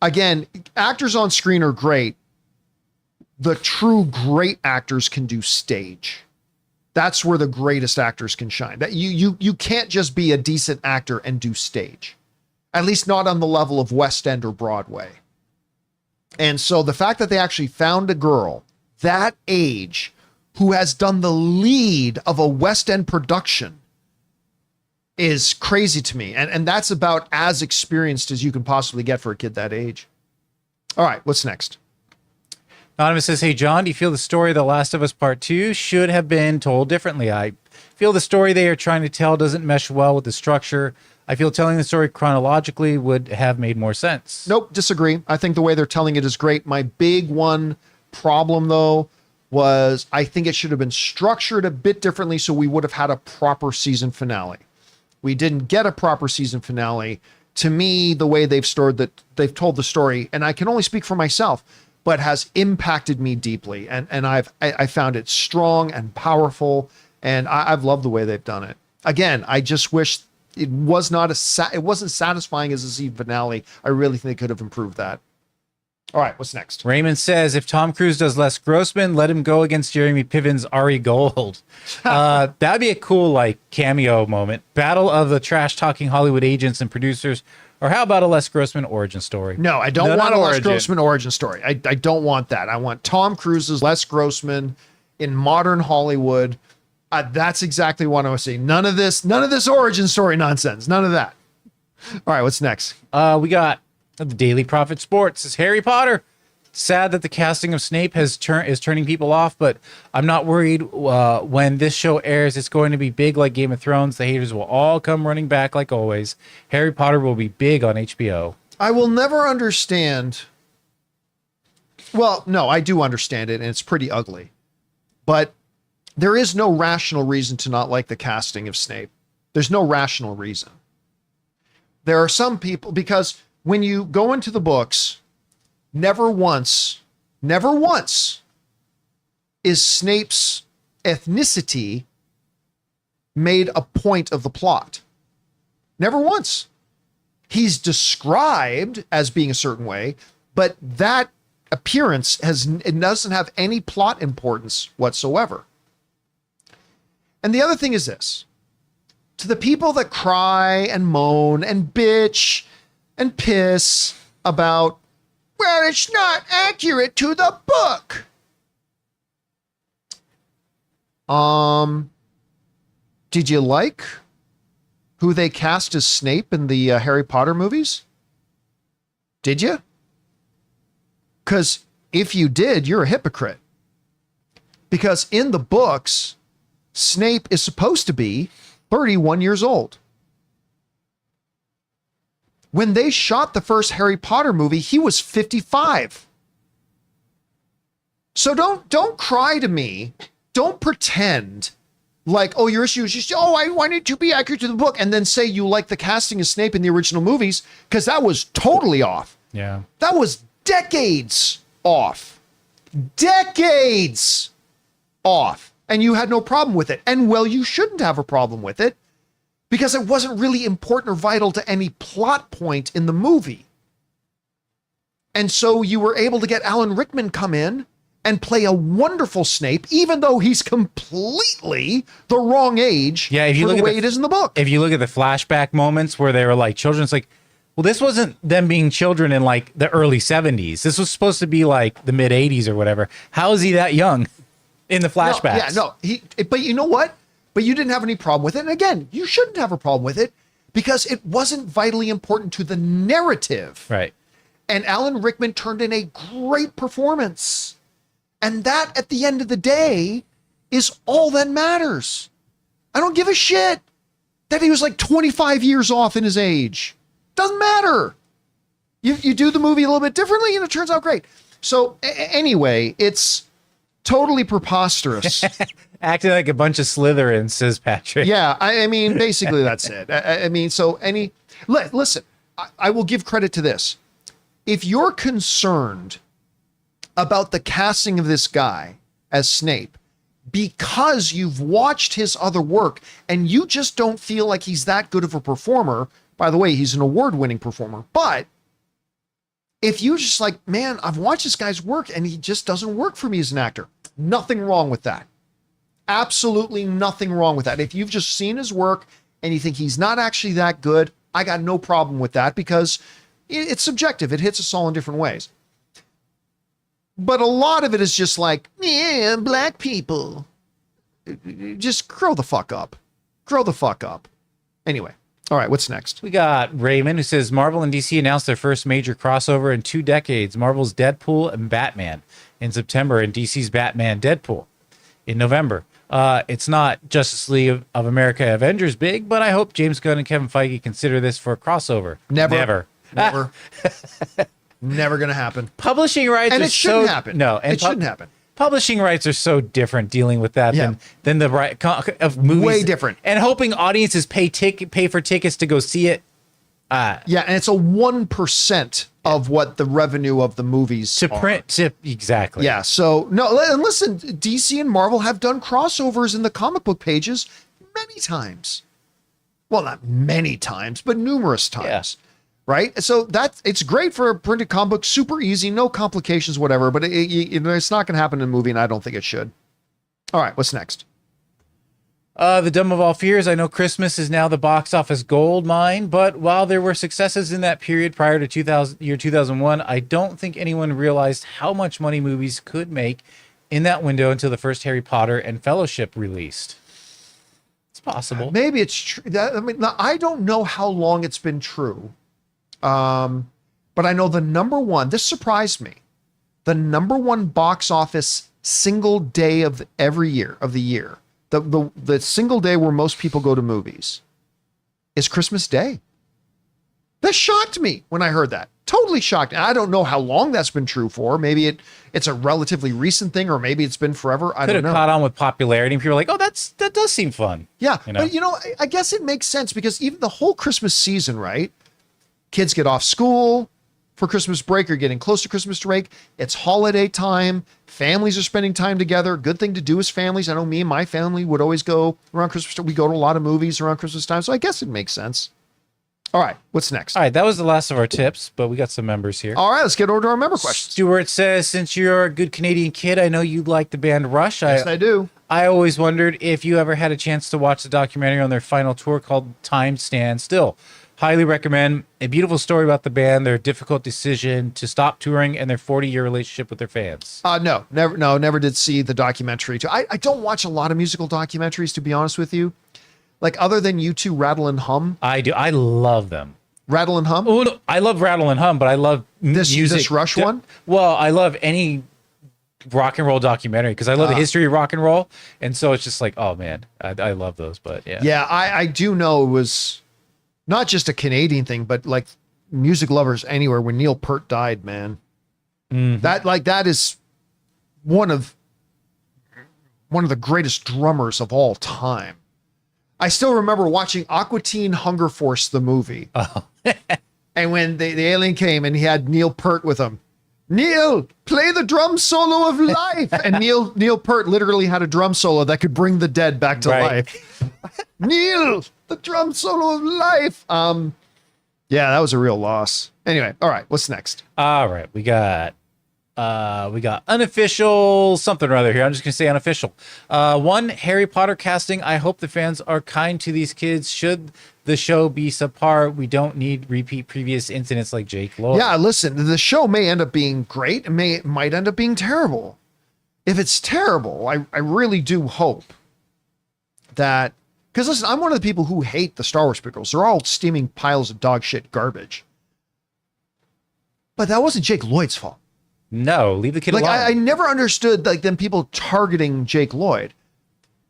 Again, actors on screen are great. The true great actors can do stage. That's where the greatest actors can shine. That you can't just be a decent actor and do stage. At least not on the level of West End or Broadway. And so the fact that they actually found a girl that age who has done the lead of a West End production is crazy to me. And that's about as experienced as you can possibly get for a kid that age. All right, what's next? Anonymous says, hey, John, do you feel the story of The Last of Us Part 2 should have been told differently? I feel the story they are trying to tell doesn't mesh well with the structure. I feel telling the story chronologically would have made more sense. Nope, disagree. I think the way they're telling it is great. My big one problem, though, was I think it should have been structured a bit differently so we would have had a proper season finale. We didn't get a proper season finale. To me, the way they've told the story, and I can only speak for myself, but has impacted me deeply. And I found it strong and powerful, and I've loved the way they've done it. Again, I just wish it was not it wasn't satisfying as a season finale. I really think they could have improved that. All right, what's next? Raymond says, if Tom Cruise does Les Grossman, let him go against Jeremy Piven's Ari Gold. That'd be a cool, like, cameo moment. Battle of the trash-talking Hollywood agents and producers. Or how about a Les Grossman origin story? No, I don't want a Les Grossman origin story. I don't want that. I want Tom Cruise's Les Grossman in modern Hollywood. That's exactly what I was saying. None of this origin story nonsense. None of that. All right, what's next? We got the Daily Prophet Sports. It's Harry Potter. Sad that the casting of Snape is turning people off, but I'm not worried. When this show airs, it's going to be big like Game of Thrones. The haters will all come running back like always. Harry Potter will be big on HBO. I will never understand. Well, no, I do understand it, and it's pretty ugly. But there is no rational reason to not like the casting of Snape. There's no rational reason. There are some people, because when you go into the books, never once is Snape's ethnicity made a point of the plot. Never once. He's described as being a certain way, but that appearance it doesn't have any plot importance whatsoever. And the other thing is this. To the people that cry and moan and bitch and piss about, well, it's not accurate to the book. Did you like who they cast as Snape in the Harry Potter movies? Did you? Because if you did, you're a hypocrite. Because in the books, Snape is supposed to be 31 years old. When they shot the first Harry Potter movie, he was 55. So don't cry to me. Don't pretend like, oh, your issue is just, oh, I wanted to be accurate to the book, and then say you like the casting of Snape in the original movies, because that was totally off. Yeah. That was decades off. Decades off. And you had no problem with it. And well, you shouldn't have a problem with it, because it wasn't really important or vital to any plot point in the movie. And so you were able to get Alan Rickman come in and play a wonderful Snape, even though he's completely the wrong age Yeah, if you for look the at way it is in the book. If you look at the flashback moments where they were like children, it's like, well, this wasn't them being children in like the early 70s. This was supposed to be like the mid 80s or whatever. How is he that young in the flashbacks? But you know what? But you didn't have any problem with it. And again, you shouldn't have a problem with it because it wasn't vitally important to the narrative. Right. And Alan Rickman turned in a great performance. And that, at the end of the day, is all that matters. I don't give a shit that he was like 25 years off in his age. Doesn't matter. You do the movie a little bit differently and it turns out great. So anyway, it's totally preposterous. Acting like a bunch of Slytherins, says Patrick. Yeah, I mean, basically that's it. I mean, so listen, I will give credit to this. If you're concerned about the casting of this guy as Snape because you've watched his other work and you just don't feel like he's that good of a performer, by the way, he's an award-winning performer, but if you just like, man, I've watched this guy's work and he just doesn't work for me as an actor, nothing wrong with that. Absolutely nothing wrong with that. If you've just seen his work and you think he's not actually that good, I got no problem with that because it's subjective. It hits us all in different ways. But a lot of it is just like, yeah, black people. Just grow the fuck up. Grow the fuck up. Anyway. All right, what's next? We got Raymond, who says Marvel and DC announced their first major crossover in 2 decades. Marvel's Deadpool and Batman in September and DC's Batman Deadpool in November. It's not Justice League of America Avengers big, but I hope James Gunn and Kevin Feige consider this for a crossover. Never. Never going to happen. Publishing rights and are it shouldn't so, happen. No, and it shouldn't happen. Publishing rights are so different dealing with that than the right of movies. Way different. And hoping audiences pay for tickets to go see it. Yeah, and it's a 1% of what the revenue of the movies to print. Exactly. Yeah, so no, and listen, DC and Marvel have done crossovers in the comic book pages many times. Well, not many times, but numerous times. Right? So it's great for a printed comic book, super easy, no complications, whatever, but it's not going to happen in a movie, and I don't think it should. All right, what's next? The Dumb of All Fears. I know Christmas is now the box office gold mine, but while there were successes in that period prior to 2001, I don't think anyone realized how much money movies could make in that window until the first Harry Potter and Fellowship released. It's possible. Maybe it's true. I mean, I don't know how long it's been true. But I know the number one, this surprised me, the number one box office single day of every year of the year, the single day where most people go to movies is Christmas Day. That shocked me when I heard that. Totally shocked. And I don't know how long that's been true for. Maybe it's a relatively recent thing, or maybe it's been forever. I don't know. Could have caught on with popularity, and people are like, "Oh, that does seem fun." Yeah, but I guess it makes sense because even the whole Christmas season, right? Kids get off school for Christmas break or getting close to Christmas break. It's holiday time. Families are spending time together. Good thing to do as families. I know me and my family would always go around Christmas time. We go to a lot of movies around Christmas time. So I guess it makes sense. All right. What's next? All right. That was the last of our tips, but we got some members here. All right. Let's get over to our member questions. Stuart says, since you're a good Canadian kid, I know you like the band Rush. Yes, I do. I always wondered if you ever had a chance to watch the documentary on their final tour called Time Stand Still. Highly recommend. A beautiful story about the band, their difficult decision to stop touring, and their 40-year relationship with their fans. Never did see the documentary. I don't watch a lot of musical documentaries, to be honest with you. Like, other than U2 Rattle and Hum. I do. I love them. Rattle and Hum? Oh, no, I love Rattle and Hum, but I love music. This Rush one? Well, I love any rock and roll documentary because I love the history of rock and roll. And so it's just like, oh, man, I love those. But yeah. Yeah, I do know it was not just a Canadian thing, but like music lovers anywhere when Neil Peart died, man. Mm-hmm. That is one of the greatest drummers of all time. I still remember watching Aqua Teen Hunger Force, the movie. Oh. And when the alien came and he had Neil Peart with him, Neil, play the drum solo of life. And Neil Peart literally had a drum solo that could bring the dead back to life. Neil, the drum solo of life. Yeah, that was a real loss. Anyway, all right, what's next? All right, we got unofficial something or other here. I'm just gonna say unofficial. One, Harry Potter casting. I hope the fans are kind to these kids. Should the show be subpar, we don't need repeat previous incidents like Jake Lloyd. Yeah, listen, the show may end up being great and might end up being terrible. If it's terrible, I really do hope that, because listen, I'm one of the people who hate the Star Wars prequels. They're all steaming piles of dog shit garbage. But that wasn't Jake Lloyd's fault. No, leave the kid Like, alone. I never understood, like, them people targeting Jake Lloyd.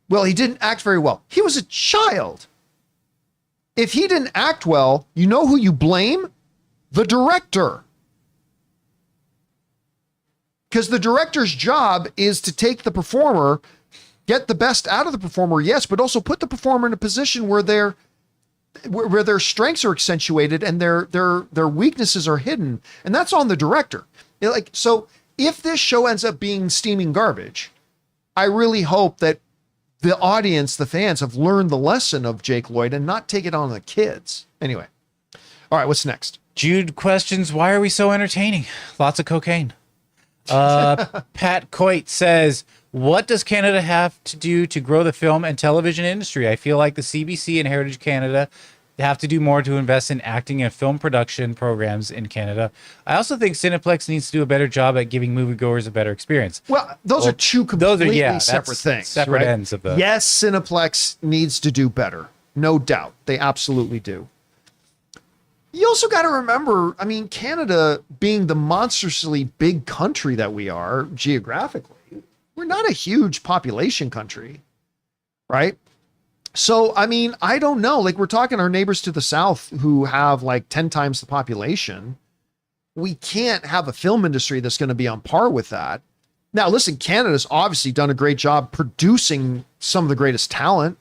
Well, he didn't act very well. He was a child. If he didn't act well, you know who you blame? The director. Because the director's job is to take the performer, get the best out of the performer, yes, but also put the performer in a position where their strengths are accentuated and their weaknesses are hidden. And that's on the director. Like, so if this show ends up being steaming garbage, I really hope that the audience, the fans, have learned the lesson of Jake Lloyd and not take it on the kids. Anyway. All right, what's next? Jude questions, why are we so entertaining? Lots of cocaine. Pat Coit says, what does Canada have to do to grow the film and television industry? I feel like the CBC and Heritage Canada have to do more to invest in acting and film production programs in Canada. I also think Cineplex needs to do a better job at giving moviegoers a better experience. Well, those are two completely that's separate things. Separate right? ends of the... Yes, Cineplex needs to do better. No doubt. They absolutely do. You also got to remember, I mean, Canada being the monstrously big country that we are geographically, we're not a huge population country, right? So, I mean, I don't know. Like, we're talking our neighbors to the south who have like 10 times the population. We can't have a film industry that's going to be on par with that. Now, listen, Canada's obviously done a great job producing some of the greatest talent,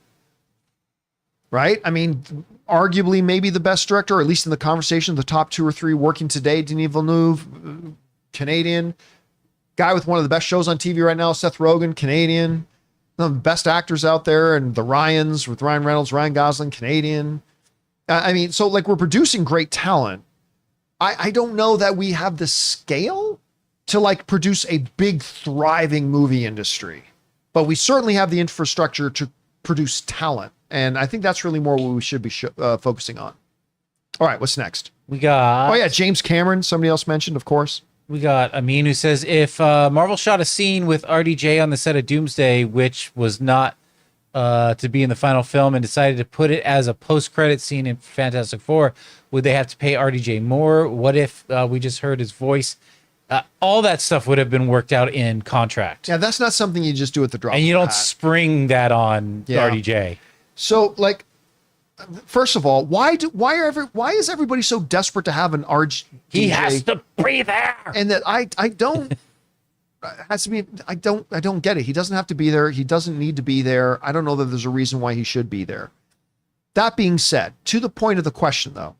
right? I mean, arguably maybe the best director, or at least in the conversation, the top 2 or 3 working today, Denis Villeneuve, Canadian. Guy with one of the best shows on TV right now, Seth Rogen, Canadian. The best actors out there, and the Ryans with Ryan Reynolds, Ryan Gosling, Canadian. I mean, so like we're producing great talent. I don't know that we have the scale to like produce a big thriving movie industry, but we certainly have the infrastructure to produce talent. And I think that's really more what we should be focusing on. All right, what's next? We got... Oh yeah, James Cameron, somebody else mentioned, of course. We got Amin who says, if Marvel shot a scene with RDJ on the set of Doomsday, which was not to be in the final film, and decided to put it as a post-credit scene in Fantastic Four, would they have to pay RDJ more? What if we just heard his voice? All that stuff would have been worked out in contract. Yeah, that's not something you just do at the drop. And you of a don't hat. spring that on RDJ. So, like, first of all, why is everybody so desperate to have an RDJ? He has to be there. And that I don't has to be. I don't get it. He doesn't have to be there. He doesn't need to be there. I don't know that there's a reason why he should be there. That being said, to the point of the question though,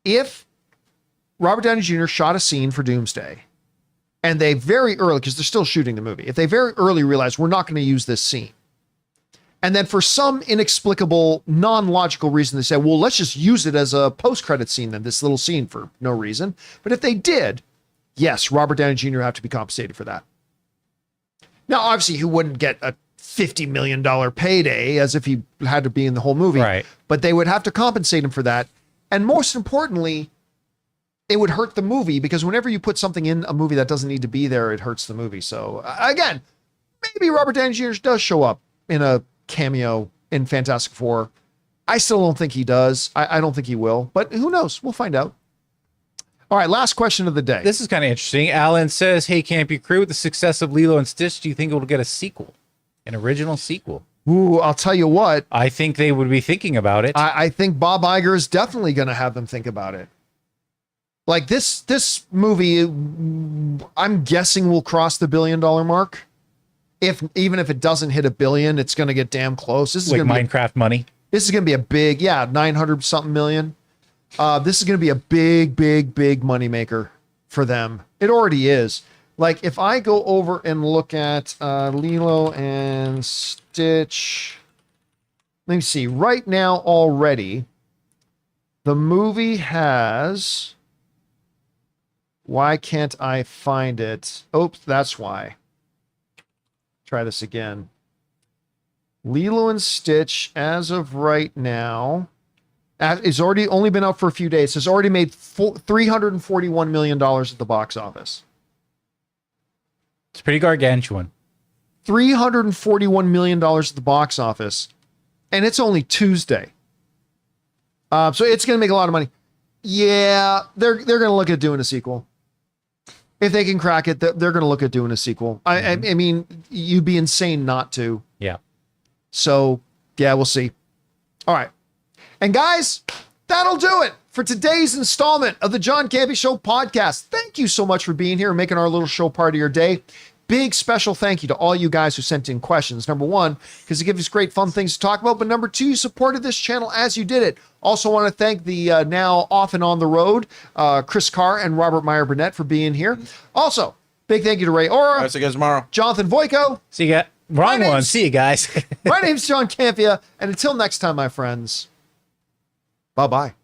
if Robert Downey Jr. shot a scene for Doomsday, and they very early, because they're still shooting the movie, if they very early realize we're not going to use this scene, and then for some inexplicable, non-logical reason, they say, well, let's just use it as a post-credit scene then, this little scene for no reason. But if they did, yes, Robert Downey Jr. have to be compensated for that. Now, obviously, he wouldn't get a $50 million payday as if he had to be in the whole movie. Right. But they would have to compensate him for that. And most importantly, it would hurt the movie, because whenever you put something in a movie that doesn't need to be there, it hurts the movie. So, again, maybe Robert Downey Jr. does show up in a cameo in Fantastic Four. I still don't think he does. I don't think he will, but who knows? We'll find out. All right, last question of the day. This is kind of interesting. Alan says, hey, Campy Crew, with the success of Lilo and Stitch, do you think it will get a sequel? An original sequel? Ooh, I'll tell you what. I think they would be thinking about it. I think Bob Iger is definitely going to have them think about it. Like this movie, I'm guessing will cross the $1 billion mark. Even if it doesn't hit $1 billion, it's going to get damn close. This is like going to Minecraft money. This is going to be a big, 900 something million. This is going to be a big moneymaker for them. It already is. Like if I go over and look at Lilo and Stitch, let me see. Right now already, the movie has. Why can't I find it? Oops, that's why. Try this again. Lilo and Stitch, as of right now, it's already only been out for a few days. Has already made $341 million at the box office. It's pretty gargantuan. $341 million at the box office, and it's only Tuesday. So it's going to make a lot of money. Yeah, they're going to look at doing a sequel. If they can crack it, they're going to look at doing a sequel. I mean, you'd be insane not to. Yeah. So, yeah, we'll see. All right. And guys, that'll do it for today's installment of the John Campea Show podcast. Thank you so much for being here and making our little show part of your day. Big special thank you to all you guys who sent in questions. Number one, because it gives us great fun things to talk about. But number two, you supported this channel as you did it. Also want to thank the now off and on the road, Chris Carr and Robert Meyer Burnett for being here. Also, big thank you to Ray Ora. All right, see you guys tomorrow. Jonathan Voico. See you guys. Wrong one. See you guys. My name's John Campea. And until next time, my friends, bye-bye.